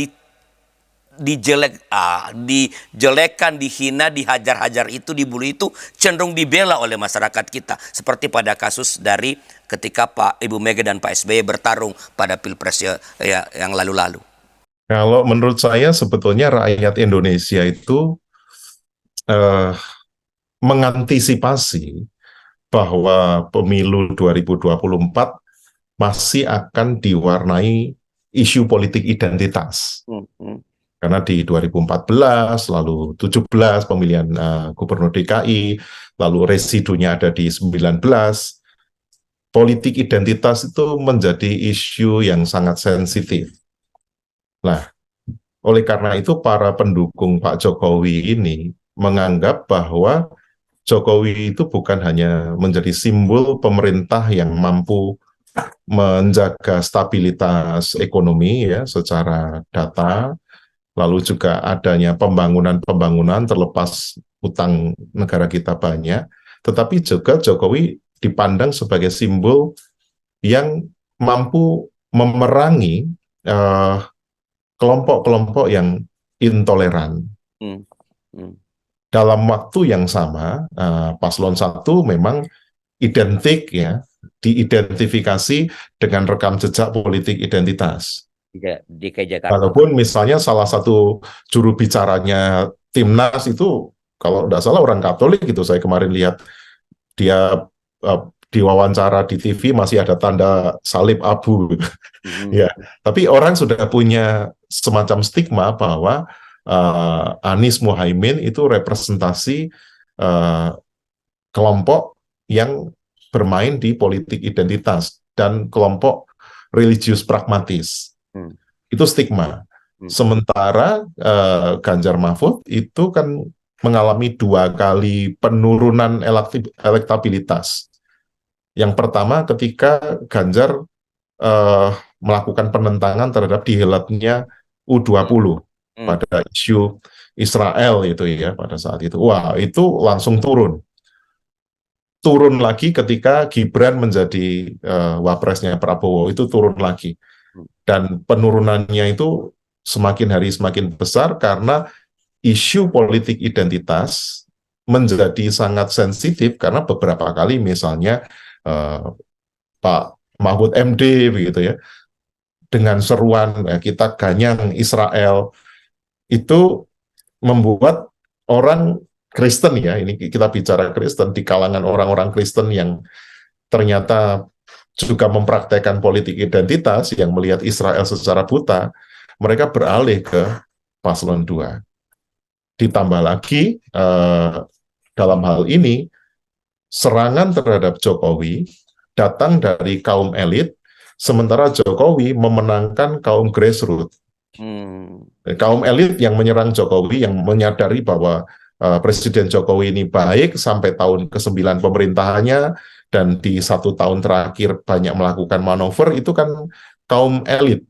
Speaker 1: dijelekan, dihina, dihajar-hajar itu, dibully itu cenderung dibela oleh masyarakat kita. Seperti pada kasus dari ketika Ibu Mega dan Pak SBY bertarung pada Pilpres yang lalu-lalu.
Speaker 2: Kalau menurut saya sebetulnya rakyat Indonesia itu mengantisipasi bahwa pemilu 2024 masih akan diwarnai isu politik identitas. Karena di 2014, lalu 17 pemilihan gubernur DKI, lalu residunya ada di 19, politik identitas itu menjadi isu yang sangat sensitif. Nah, oleh karena itu para pendukung Pak Jokowi ini menganggap bahwa Jokowi itu bukan hanya menjadi simbol pemerintah yang mampu menjaga stabilitas ekonomi ya secara data, lalu juga adanya pembangunan terlepas utang negara kita banyak, tetapi juga Jokowi dipandang sebagai simbol yang mampu memerangi kelompok-kelompok yang intoleran. Dalam waktu yang sama, Paslon 1 memang identik ya, diidentifikasi dengan rekam jejak politik identitas.
Speaker 1: DKI Jakarta.
Speaker 2: Walaupun misalnya salah satu juru bicaranya Timnas itu, kalau tidak salah orang Katolik gitu, saya kemarin lihat dia diwawancara di TV masih ada tanda salib abu. Ya, tapi orang sudah punya semacam stigma bahwa Anies Muhaimin itu representasi kelompok yang bermain di politik identitas dan kelompok religius pragmatis. Itu stigma. Sementara Ganjar Mahfud itu kan mengalami 2 kali penurunan elektabilitas. Yang pertama ketika Ganjar melakukan penentangan terhadap dihelatnya U20 pada isu Israel itu ya pada saat itu. Wah, itu langsung turun lagi ketika Gibran menjadi wapresnya Prabowo, itu turun lagi. Dan penurunannya itu semakin hari semakin besar karena isu politik identitas menjadi sangat sensitif karena beberapa kali misalnya Pak Mahfud MD begitu ya, dengan seruan kita ganyang Israel, itu membuat orang Kristen ya, ini kita bicara Kristen, di kalangan orang-orang Kristen yang ternyata juga mempraktekkan politik identitas, yang melihat Israel secara buta, mereka beralih ke Paslon 2. Ditambah lagi, dalam hal ini, serangan terhadap Jokowi datang dari kaum elit, sementara Jokowi memenangkan kaum grassroots. Kaum elit yang menyerang Jokowi, yang menyadari bahwa Presiden Jokowi ini baik sampai tahun ke-9 pemerintahannya, dan di 1 tahun terakhir banyak melakukan manuver, itu kan kaum elit,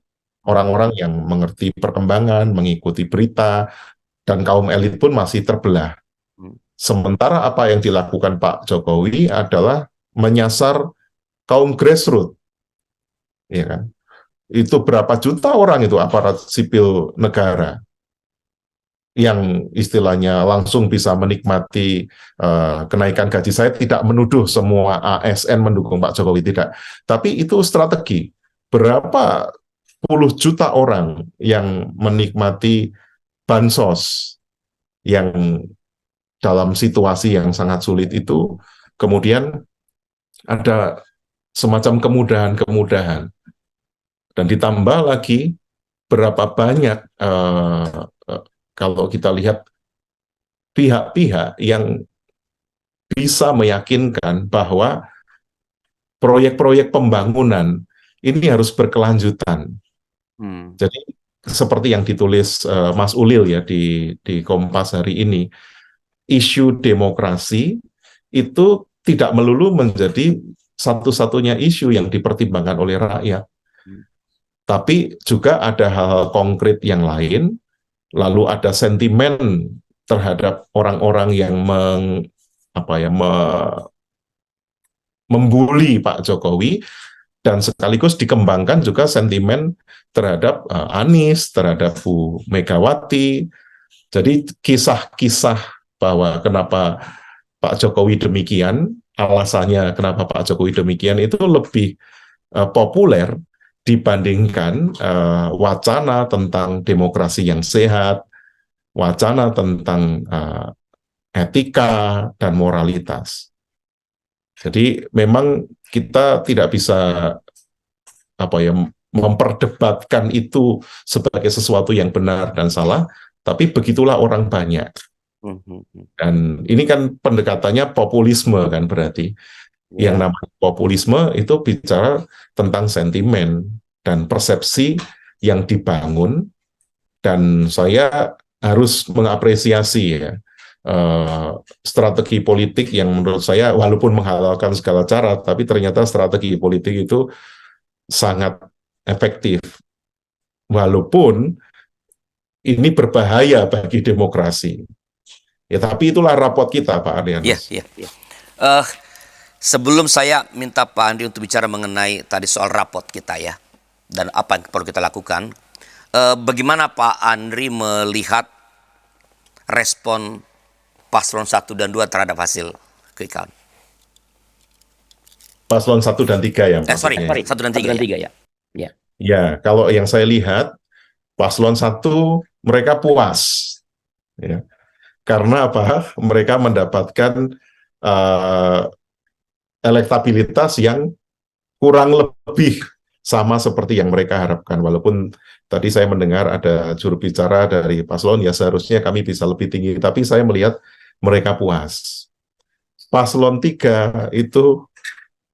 Speaker 2: orang-orang yang mengerti perkembangan, mengikuti berita, dan kaum elit pun masih terbelah. Sementara apa yang dilakukan Pak Jokowi adalah menyasar kaum grassroots, ya kan? Itu berapa juta orang itu aparat sipil negara yang istilahnya langsung bisa menikmati kenaikan gaji. Saya tidak menuduh semua ASN mendukung Pak Jokowi, tidak. Tapi itu strategi. Berapa puluh juta orang yang menikmati bansos yang dalam situasi yang sangat sulit itu, kemudian ada semacam kemudahan-kemudahan. Dan ditambah lagi berapa banyak kalau kita lihat pihak-pihak yang bisa meyakinkan bahwa proyek-proyek pembangunan ini harus berkelanjutan. Jadi seperti yang ditulis Mas Ulil ya di Kompas hari ini, isu demokrasi itu tidak melulu menjadi satu-satunya isu yang dipertimbangkan oleh rakyat. Tapi juga ada hal-hal konkret yang lain, lalu ada sentimen terhadap orang-orang yang membuli Pak Jokowi, dan sekaligus dikembangkan juga sentimen terhadap Anies, terhadap Bu Megawati. Jadi kisah-kisah bahwa kenapa Pak Jokowi demikian, alasannya kenapa Pak Jokowi demikian itu lebih populer dibandingkan wacana tentang demokrasi yang sehat, wacana tentang etika dan moralitas. Jadi memang kita tidak bisa memperdebatkan itu sebagai sesuatu yang benar dan salah, tapi begitulah orang banyak. Dan ini kan pendekatannya populisme kan berarti. Yang namanya populisme itu bicara tentang sentimen dan persepsi yang dibangun, dan saya harus mengapresiasi ya strategi politik yang menurut saya walaupun menghalalkan segala cara, tapi ternyata strategi politik itu sangat efektif. Walaupun ini berbahaya bagi demokrasi. Ya, tapi itulah rapot kita, Pak Adrianus.
Speaker 1: Iya. Sebelum saya minta Pak Andri untuk bicara mengenai tadi soal rapot kita ya, dan apa yang perlu kita lakukan, bagaimana Pak Andri melihat respon paslon 1 dan 2 terhadap hasil quick count?
Speaker 2: Paslon 1 dan 3 ya?
Speaker 1: Sorry, 1 dan 3 ya.
Speaker 2: Ya, kalau yang saya lihat, paslon 1 mereka puas. Ya. Karena apa? Mereka mendapatkan elektabilitas yang kurang lebih sama seperti yang mereka harapkan. Walaupun tadi saya mendengar ada juru bicara dari paslon, ya seharusnya kami bisa lebih tinggi, tapi saya melihat mereka puas. Paslon 3 itu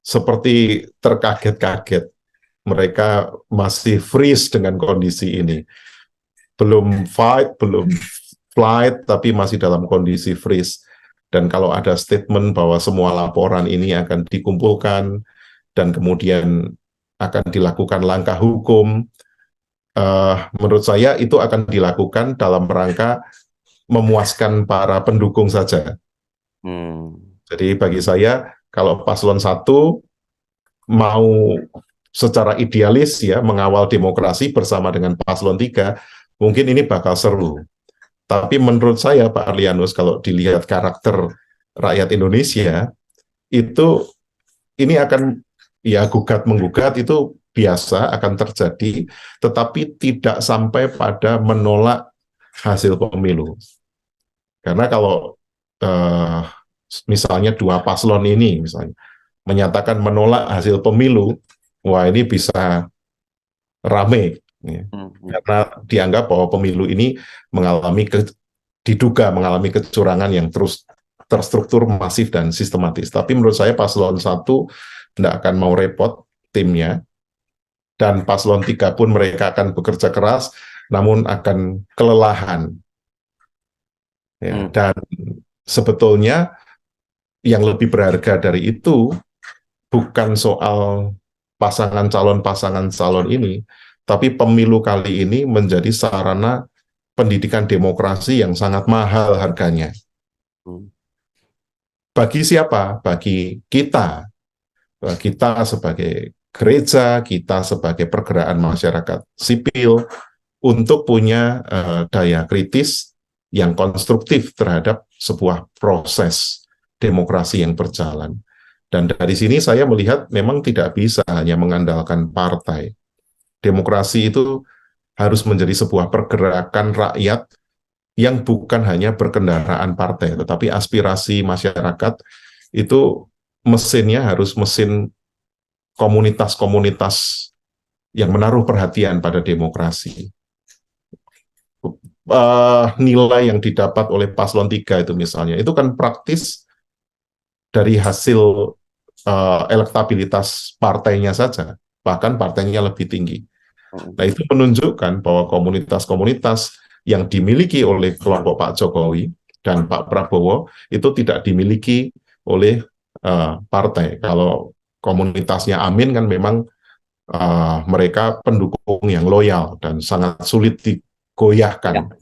Speaker 2: seperti terkaget-kaget. Mereka masih freeze dengan kondisi ini. Belum fight, belum flight, tapi masih dalam kondisi freeze. Dan kalau ada statement bahwa semua laporan ini akan dikumpulkan dan kemudian akan dilakukan langkah hukum, menurut saya itu akan dilakukan dalam rangka memuaskan para pendukung saja. Jadi bagi saya, kalau paslon 1 mau secara idealis ya mengawal demokrasi bersama dengan paslon 3, mungkin ini bakal seru. Tapi menurut saya Pak Arlianus, kalau dilihat karakter rakyat Indonesia, itu ini akan ya gugat-menggugat itu biasa akan terjadi, tetapi tidak sampai pada menolak hasil pemilu. Karena kalau misalnya dua paslon ini misalnya menyatakan menolak hasil pemilu, wah ini bisa rame. Ya. Karena dianggap bahwa pemilu ini diduga mengalami kecurangan yang terus terstruktur, masif, dan sistematis. Tapi menurut saya paslon 1 tidak akan mau repot timnya, dan paslon 3 pun mereka akan bekerja keras, namun akan kelelahan. Ya, dan sebetulnya yang lebih berharga dari itu bukan soal pasangan calon ini, tapi pemilu kali ini menjadi sarana pendidikan demokrasi yang sangat mahal harganya. Bagi siapa? Bagi kita. Kita sebagai gereja, kita sebagai pergerakan masyarakat sipil, untuk punya daya kritis yang konstruktif terhadap sebuah proses demokrasi yang berjalan. Dan dari sini saya melihat memang tidak bisa hanya mengandalkan partai. Demokrasi itu harus menjadi sebuah pergerakan rakyat yang bukan hanya berkendaraan partai, tetapi aspirasi masyarakat itu mesinnya harus mesin komunitas-komunitas yang menaruh perhatian pada demokrasi. Nilai yang didapat oleh paslon 3 itu misalnya, itu kan praktis dari hasil elektabilitas partainya saja, bahkan partainya lebih tinggi. Nah, itu menunjukkan bahwa komunitas-komunitas yang dimiliki oleh kelompok Pak Jokowi dan Pak Prabowo itu tidak dimiliki oleh partai. Kalau komunitasnya Amin kan memang mereka pendukung yang loyal dan sangat sulit digoyahkan.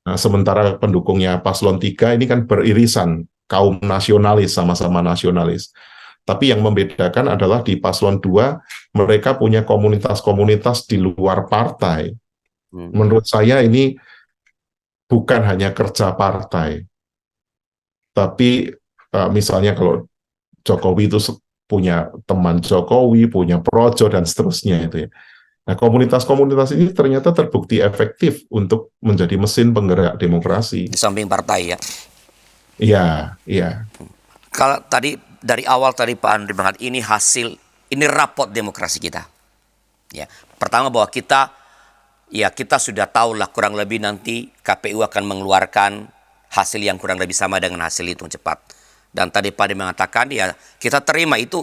Speaker 2: Nah, sementara pendukungnya paslon 3 ini kan beririsan, kaum nasionalis, sama-sama nasionalis. Tapi yang membedakan adalah di paslon 2, mereka punya komunitas-komunitas di luar partai. Menurut saya ini bukan hanya kerja partai, tapi misalnya kalau Jokowi itu punya teman Jokowi, punya projo, dan seterusnya itu ya. Nah, komunitas-komunitas ini ternyata terbukti efektif untuk menjadi mesin penggerak demokrasi.
Speaker 1: Di samping partai ya.
Speaker 2: Iya, iya.
Speaker 1: Kalau tadi dari awal tadi Pak Andri bilang ini rapot demokrasi kita. Ya, pertama bahwa kita sudah tahu lah kurang lebih nanti KPU akan mengeluarkan hasil yang kurang lebih sama dengan hasil hitung cepat. Dan tadi Pak Andri mengatakan ya kita terima itu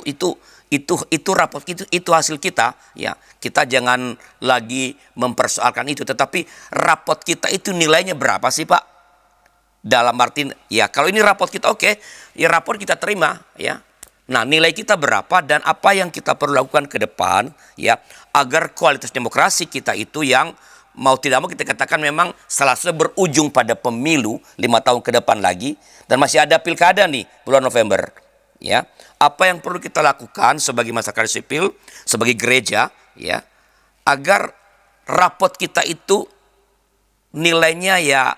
Speaker 1: rapot itu hasil kita, ya. Kita jangan lagi mempersoalkan itu, tetapi rapot kita itu nilainya berapa sih, Pak? Dalam arti ya kalau ini rapot kita oke, ya rapot kita terima ya. Nah, nilai kita berapa dan apa yang kita perlu lakukan ke depan ya agar kualitas demokrasi kita itu yang mau tidak mau kita katakan memang salah satu berujung pada pemilu 5 tahun ke depan lagi dan masih ada pilkada nih bulan November ya. Apa yang perlu kita lakukan sebagai masyarakat sipil, sebagai gereja ya agar rapot kita itu nilainya ya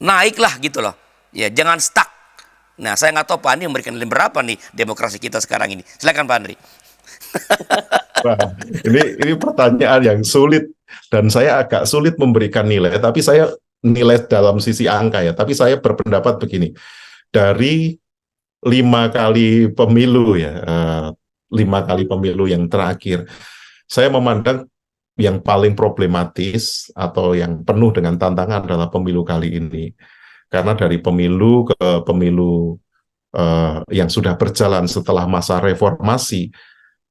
Speaker 1: naiklah gitu loh. Ya, jangan stuck. Nah, saya nggak tahu Pak Andri memberikan nilai berapa nih demokrasi kita sekarang ini. Silakan Pak Andri.
Speaker 2: Wah, ini pertanyaan yang sulit dan saya agak sulit memberikan nilai, tapi saya nilai dalam sisi angka ya. Tapi saya berpendapat begini, dari 5 kali pemilu ya, 5 kali pemilu yang terakhir, saya memandang yang paling problematis atau yang penuh dengan tantangan adalah pemilu kali ini. Karena dari pemilu ke pemilu yang sudah berjalan setelah masa reformasi,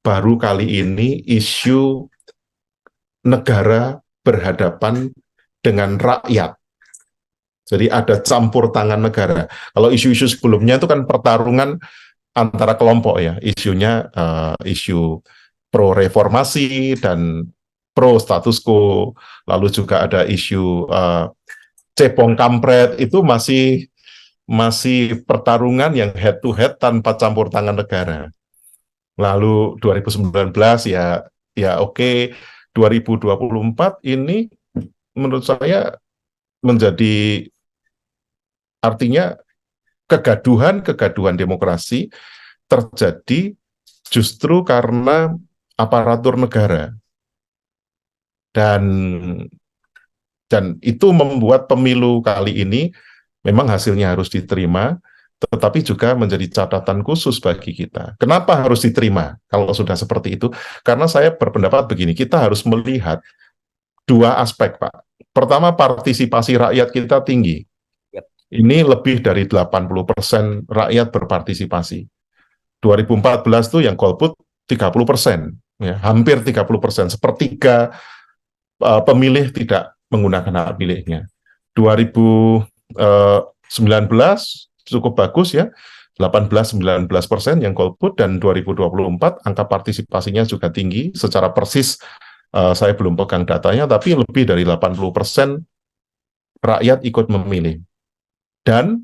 Speaker 2: baru kali ini isu negara berhadapan dengan rakyat. Jadi ada campur tangan negara. Kalau isu-isu sebelumnya itu kan pertarungan antara kelompok ya, isunya isu pro reformasi dan pro status quo, lalu juga ada isu cepong kampret, itu masih pertarungan yang head to head tanpa campur tangan negara. Lalu 2019 ya oke, 2024 ini menurut saya menjadi artinya kegaduhan demokrasi terjadi justru karena aparatur negara. Dan itu membuat pemilu kali ini memang hasilnya harus diterima, tetapi juga menjadi catatan khusus bagi kita. Kenapa harus diterima kalau sudah seperti itu? Karena saya berpendapat begini, kita harus melihat 2 aspek, Pak. Pertama, partisipasi rakyat kita tinggi. Ini lebih dari 80% rakyat berpartisipasi. 2014 tuh yang golput 30%, ya, hampir 30%, sepertiga pemilih tidak menggunakan hak pilihnya. 2019 cukup bagus ya, 18-19% yang golput, dan 2024 angka partisipasinya juga tinggi. Secara persis saya belum pegang datanya, tapi lebih dari 80% rakyat ikut memilih. Dan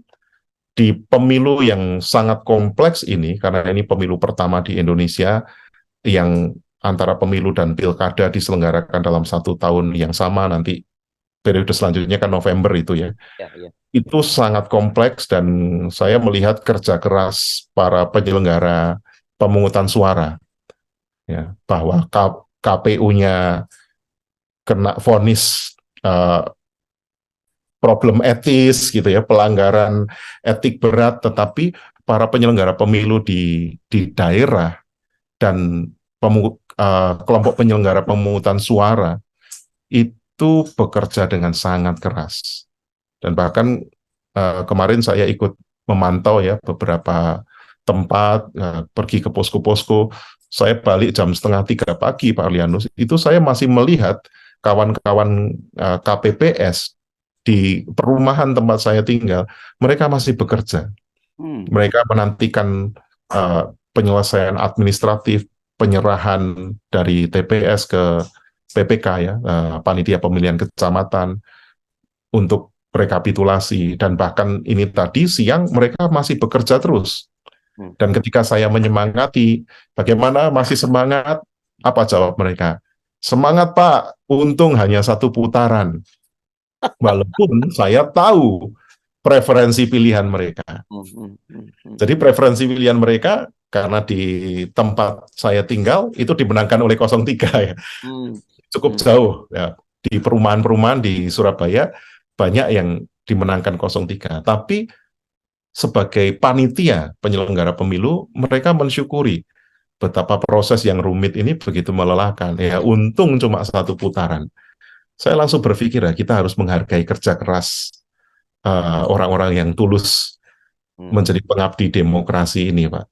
Speaker 2: di pemilu yang sangat kompleks ini, karena ini pemilu pertama di Indonesia yang antara pemilu dan pilkada diselenggarakan dalam 1 tahun yang sama, nanti periode selanjutnya kan November itu ya. Itu sangat kompleks, dan saya melihat kerja keras para penyelenggara pemungutan suara ya, bahwa KPU-nya kena vonis problem etis gitu ya, pelanggaran etik berat, tetapi para penyelenggara pemilu di daerah dan kelompok penyelenggara pemungutan suara itu bekerja dengan sangat keras. Dan bahkan kemarin saya ikut memantau ya beberapa tempat, pergi ke posko-posko. Saya balik jam 2:30 pagi, Pak Lianus. Itu saya masih melihat kawan-kawan KPPS di perumahan tempat saya tinggal, mereka masih bekerja. Mereka menantikan penyelesaian administratif, penyerahan dari TPS ke PPK ya, panitia pemilihan kecamatan untuk rekapitulasi, dan bahkan ini tadi siang mereka masih bekerja terus. Dan ketika saya menyemangati, bagaimana masih semangat? Apa jawab mereka? Semangat Pak, untung hanya 1 putaran. Walaupun saya tahu preferensi pilihan mereka. Jadi preferensi pilihan mereka karena di tempat saya tinggal itu dimenangkan oleh 03 ya. Cukup jauh ya. Di perumahan-perumahan di Surabaya banyak yang dimenangkan 03. Tapi sebagai panitia penyelenggara pemilu, mereka mensyukuri betapa proses yang rumit ini begitu melelahkan. Ya, untung cuma 1 putaran. Saya langsung berpikir ya, kita harus menghargai kerja keras orang-orang yang tulus menjadi pengabdi demokrasi ini, Pak.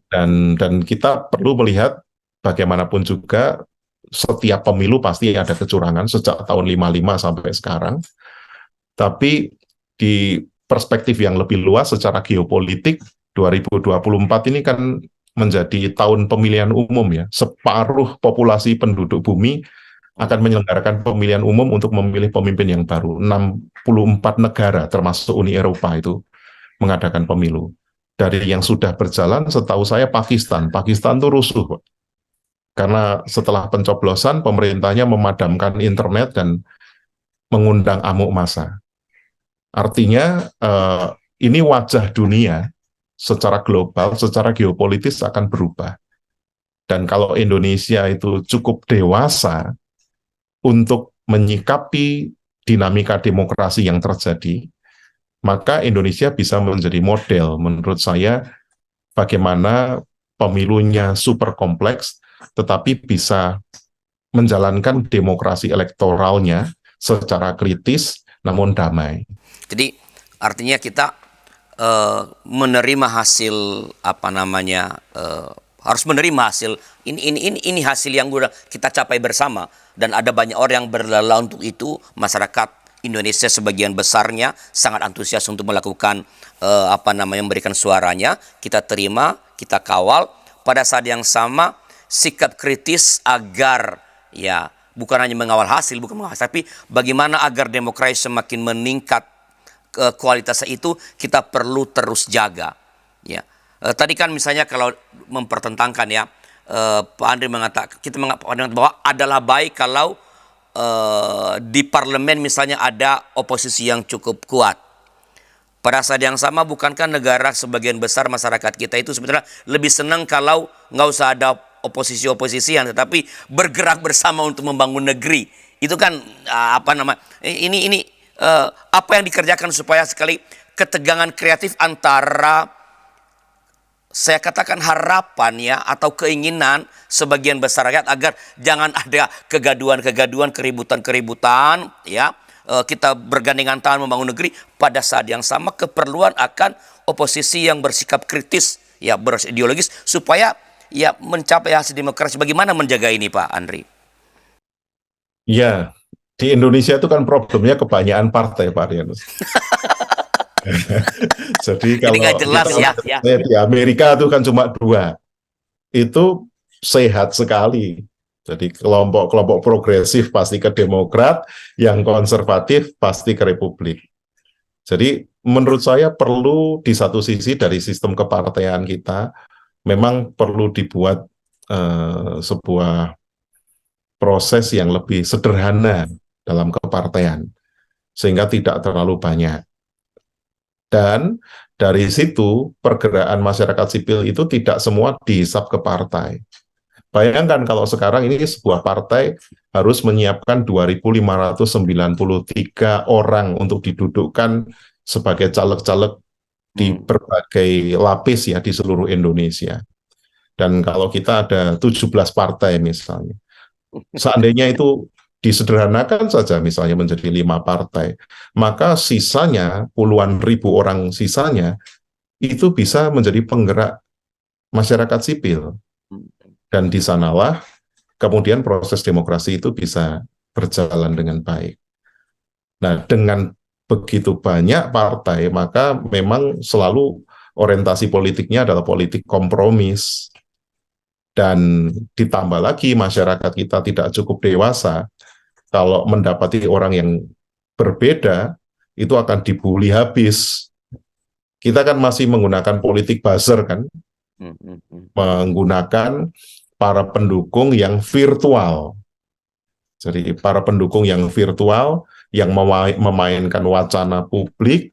Speaker 2: Dan kita perlu melihat bagaimanapun juga setiap pemilu pasti ada kecurangan sejak tahun 55 sampai sekarang. Tapi di perspektif yang lebih luas secara geopolitik, 2024 ini kan menjadi tahun pemilihan umum ya. Separuh populasi penduduk bumi akan menyelenggarakan pemilihan umum untuk memilih pemimpin yang baru. 64 negara termasuk Uni Eropa itu mengadakan pemilu. Dari yang sudah berjalan, setahu saya Pakistan itu rusuh, Pak. Karena setelah pencoblosan, pemerintahnya memadamkan internet dan mengundang amuk massa. Artinya ini wajah dunia secara global, secara geopolitis akan berubah. Dan kalau Indonesia itu cukup dewasa untuk menyikapi dinamika demokrasi yang terjadi, maka Indonesia bisa menjadi model menurut saya bagaimana pemilunya super kompleks, tetapi bisa menjalankan demokrasi elektoralnya secara kritis namun damai.
Speaker 1: Jadi artinya kita menerima hasil harus menerima hasil ini hasil yang udah kita capai bersama, dan ada banyak orang yang berlelah untuk itu. Masyarakat Indonesia sebagian besarnya sangat antusias untuk melakukan memberikan suaranya. Kita terima, kita kawal. Pada saat yang sama sikap kritis agar ya bukan hanya mengawal hasil, tapi bagaimana agar demokrasi semakin meningkat kualitasnya, itu kita perlu terus jaga. Ya, tadi kan misalnya kalau mempertentangkan ya, Pak Andri mengatakan bahwa adalah baik kalau di parlemen misalnya ada oposisi yang cukup kuat. Pada saat yang sama, bukankah negara sebagian besar masyarakat kita itu sebenarnya lebih senang kalau nggak usah ada oposisi-oposisian, tetapi bergerak bersama untuk membangun negeri. Itu kan apa yang dikerjakan supaya sekali ketegangan kreatif antara, saya katakan harapan ya, atau keinginan sebagian besar rakyat agar jangan ada kegaduhan-kegaduhan, keributan-keributan ya. Kita bergandengan tangan membangun negeri. Pada saat yang sama keperluan akan oposisi yang bersikap kritis ya, berideologis, supaya ya mencapai hasil demokrasi. Bagaimana menjaga ini, Pak Andri?
Speaker 2: Ya, di Indonesia itu kan problemnya kebanyakan partai, Pak Rianus. Jadi kalau
Speaker 1: jelas,
Speaker 2: di Amerika itu kan cuma 2. Itu sehat sekali. Jadi kelompok-kelompok progresif pasti ke Demokrat, yang konservatif pasti ke Republik. Jadi menurut saya perlu di satu sisi dari sistem kepartaian kita memang perlu dibuat sebuah proses yang lebih sederhana dalam kepartaian, sehingga tidak terlalu banyak. Dan dari situ pergerakan masyarakat sipil itu tidak semua dihisap ke partai. Bayangkan kalau sekarang ini sebuah partai harus menyiapkan 2.593 orang untuk didudukkan sebagai caleg-caleg di berbagai lapis ya di seluruh Indonesia. Dan kalau kita ada 17 partai misalnya, seandainya itu disederhanakan saja misalnya menjadi 5 partai, maka sisanya puluhan ribu orang sisanya itu bisa menjadi penggerak masyarakat sipil. Dan di sanalah kemudian proses demokrasi itu bisa berjalan dengan baik. Nah, dengan begitu banyak partai, maka memang selalu orientasi politiknya adalah politik kompromis. Dan ditambah lagi masyarakat kita tidak cukup dewasa, kalau mendapati orang yang berbeda, itu akan dibully habis. Kita kan masih menggunakan politik buzzer kan, menggunakan para pendukung yang virtual. Jadi para pendukung yang virtual, yang memainkan wacana publik,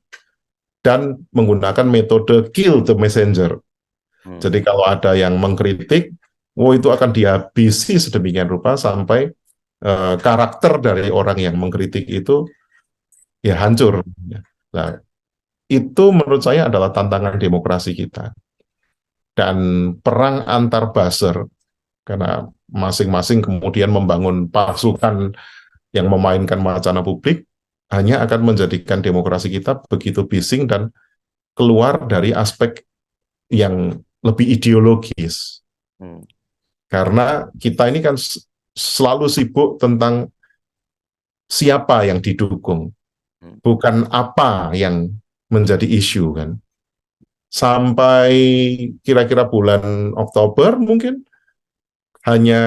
Speaker 2: dan menggunakan metode kill the messenger. Jadi kalau ada yang mengkritik, itu akan dihabisi sedemikian rupa sampai karakter dari orang yang mengkritik itu ya hancur. Nah, itu menurut saya adalah tantangan demokrasi kita. Dan perang antar buzzer, karena masing-masing kemudian membangun pasukan yang memainkan wacana publik, hanya akan menjadikan demokrasi kita begitu bising dan keluar dari aspek yang lebih ideologis. Karena kita ini kan selalu sibuk tentang siapa yang didukung, bukan apa yang menjadi isu kan. Sampai kira-kira bulan Oktober mungkin, hanya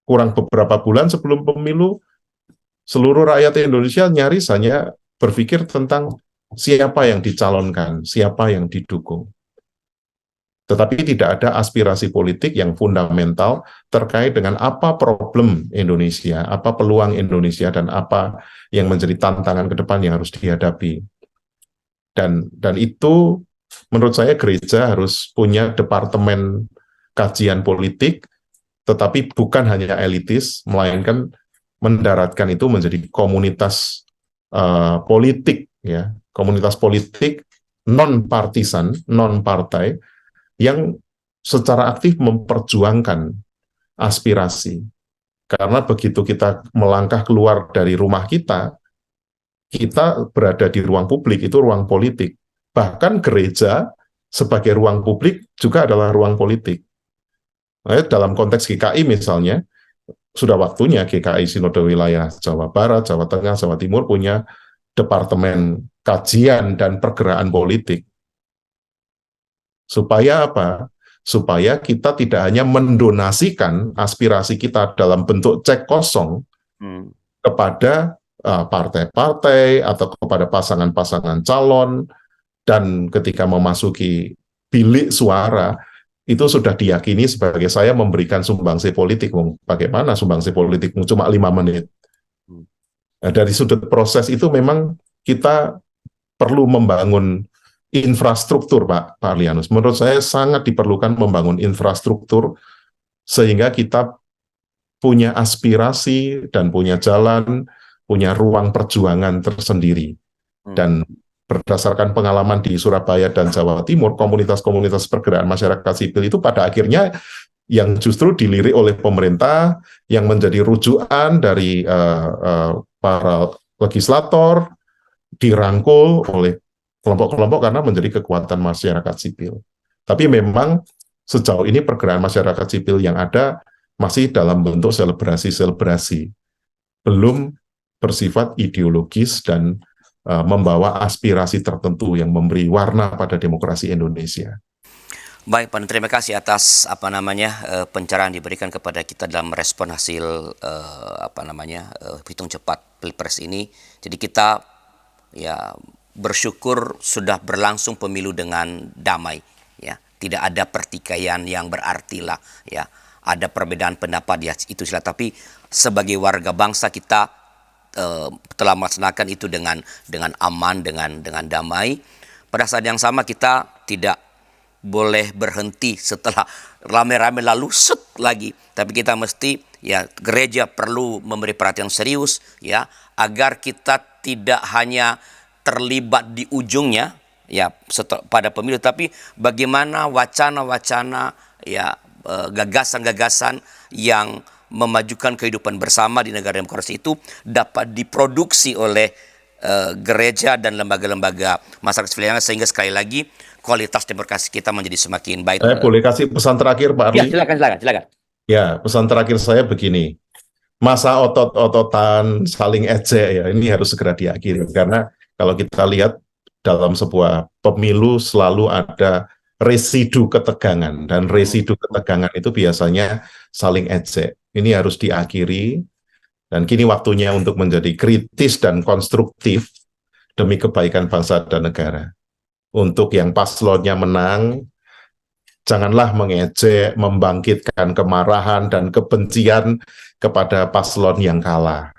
Speaker 2: kurang beberapa bulan sebelum pemilu, seluruh rakyat Indonesia nyaris hanya berpikir tentang siapa yang dicalonkan, siapa yang didukung. Tetapi tidak ada aspirasi politik yang fundamental terkait dengan apa problem Indonesia, apa peluang Indonesia, dan apa yang menjadi tantangan ke depan yang harus dihadapi. Dan itu menurut saya gereja harus punya departemen kajian politik, tetapi bukan hanya elitis, melainkan mendaratkan itu menjadi komunitas politik, ya, komunitas politik non-partisan, non-partai, yang secara aktif memperjuangkan aspirasi. Karena begitu kita melangkah keluar dari rumah kita berada di ruang publik, itu ruang politik. Bahkan gereja sebagai ruang publik juga adalah ruang politik. Nah, dalam konteks GKI misalnya, sudah waktunya GKI Sinode Wilayah Jawa Barat, Jawa Tengah, Jawa Timur punya departemen kajian dan pergerakan politik. Supaya apa? Supaya kita tidak hanya mendonasikan aspirasi kita dalam bentuk cek kosong kepada partai-partai atau kepada pasangan-pasangan calon, dan ketika memasuki bilik suara, itu sudah diyakini sebagai saya memberikan sumbangsi politik. Bagaimana sumbangsi politik? Cuma 5 menit. Nah, dari sudut proses itu memang kita perlu membangun infrastruktur, Pak Arlianus. Menurut saya sangat diperlukan membangun infrastruktur sehingga kita punya aspirasi dan punya jalan, punya ruang perjuangan tersendiri. Dan berdasarkan pengalaman di Surabaya dan Jawa Timur, komunitas-komunitas pergerakan masyarakat sipil itu pada akhirnya yang justru dilirik oleh pemerintah, yang menjadi rujukan dari para legislator, dirangkul oleh kelompok-kelompok karena menjadi kekuatan masyarakat sipil. Tapi memang sejauh ini pergerakan masyarakat sipil yang ada masih dalam bentuk selebrasi-selebrasi, belum bersifat ideologis dan membawa aspirasi tertentu yang memberi warna pada demokrasi Indonesia.
Speaker 1: Baik, Pak, terima kasih atas pencerahan diberikan kepada kita dalam merespon hasil hitung cepat Pilpres ini. Jadi kita ya bersyukur sudah berlangsung pemilu dengan damai, ya. Tidak ada pertikaian yang berarti lah, ya. Ada perbedaan pendapat, ya, itu silakan. Tapi sebagai warga bangsa kita telah melaksanakan itu dengan aman, dengan damai. Pada saat yang sama kita tidak boleh berhenti setelah rame-rame lalu set lagi. Tapi kita mesti, ya, gereja perlu memberi perhatian serius, ya, agar kita tidak hanya terlibat di ujungnya, ya, pada pemilu, tapi bagaimana wacana-wacana ya gagasan-gagasan yang memajukan kehidupan bersama di negara demokrasi itu dapat diproduksi oleh gereja dan lembaga-lembaga masyarakat sipil yang lain, sehingga sekali lagi kualitas demokrasi kita menjadi semakin baik.
Speaker 2: Saya boleh kasih pesan terakhir, Pak
Speaker 1: Ya,
Speaker 2: Arli?
Speaker 1: silakan.
Speaker 2: Ya, pesan terakhir saya begini. Masa otot-ototan saling ejek ya, ini harus segera diakhiri. Karena kalau kita lihat dalam sebuah pemilu selalu ada residu ketegangan. Dan residu ketegangan itu biasanya saling ejek. Ini harus diakhiri. Dan kini waktunya untuk menjadi kritis dan konstruktif demi kebaikan bangsa dan negara. Untuk yang paslonnya menang, janganlah mengejek, membangkitkan kemarahan dan kebencian kepada paslon yang kalah.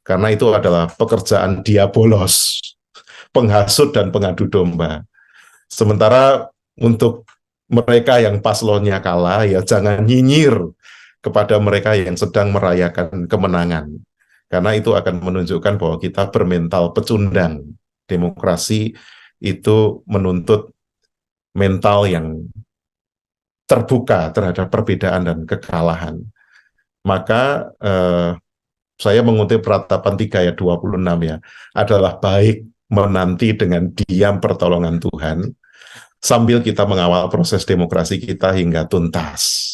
Speaker 2: Karena itu adalah pekerjaan diabolos, penghasut dan pengadu domba. Sementara untuk mereka yang paslonnya kalah, ya jangan nyinyir kepada mereka yang sedang merayakan kemenangan. Karena itu akan menunjukkan bahwa kita bermental pecundang. Demokrasi itu menuntut mental yang terbuka terhadap perbedaan dan kekalahan. Maka saya mengutip Ratapan 3 ayat 26 ya, adalah baik menanti dengan diam pertolongan Tuhan, sambil kita mengawal proses demokrasi kita hingga tuntas.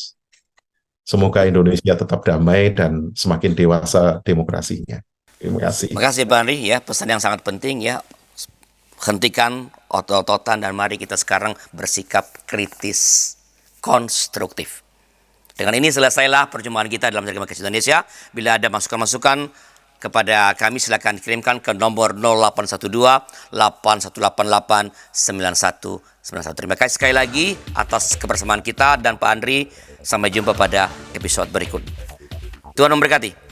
Speaker 2: Semoga Indonesia tetap damai dan semakin dewasa demokrasinya. Terima kasih.
Speaker 1: Terima kasih Pak Andri, ya, pesan yang sangat penting ya. Hentikan otot-ototan dan mari kita sekarang bersikap kritis, konstruktif. Dengan ini selesailah perjumpaan kita dalam Jaga Makasih Indonesia. Bila ada masukan-masukan kepada kami, silakan kirimkan ke nomor 0812 8188 9191. Terima kasih sekali lagi atas kebersamaan kita dan Pak Andri. Sampai jumpa pada episode berikut. Tuhan memberkati.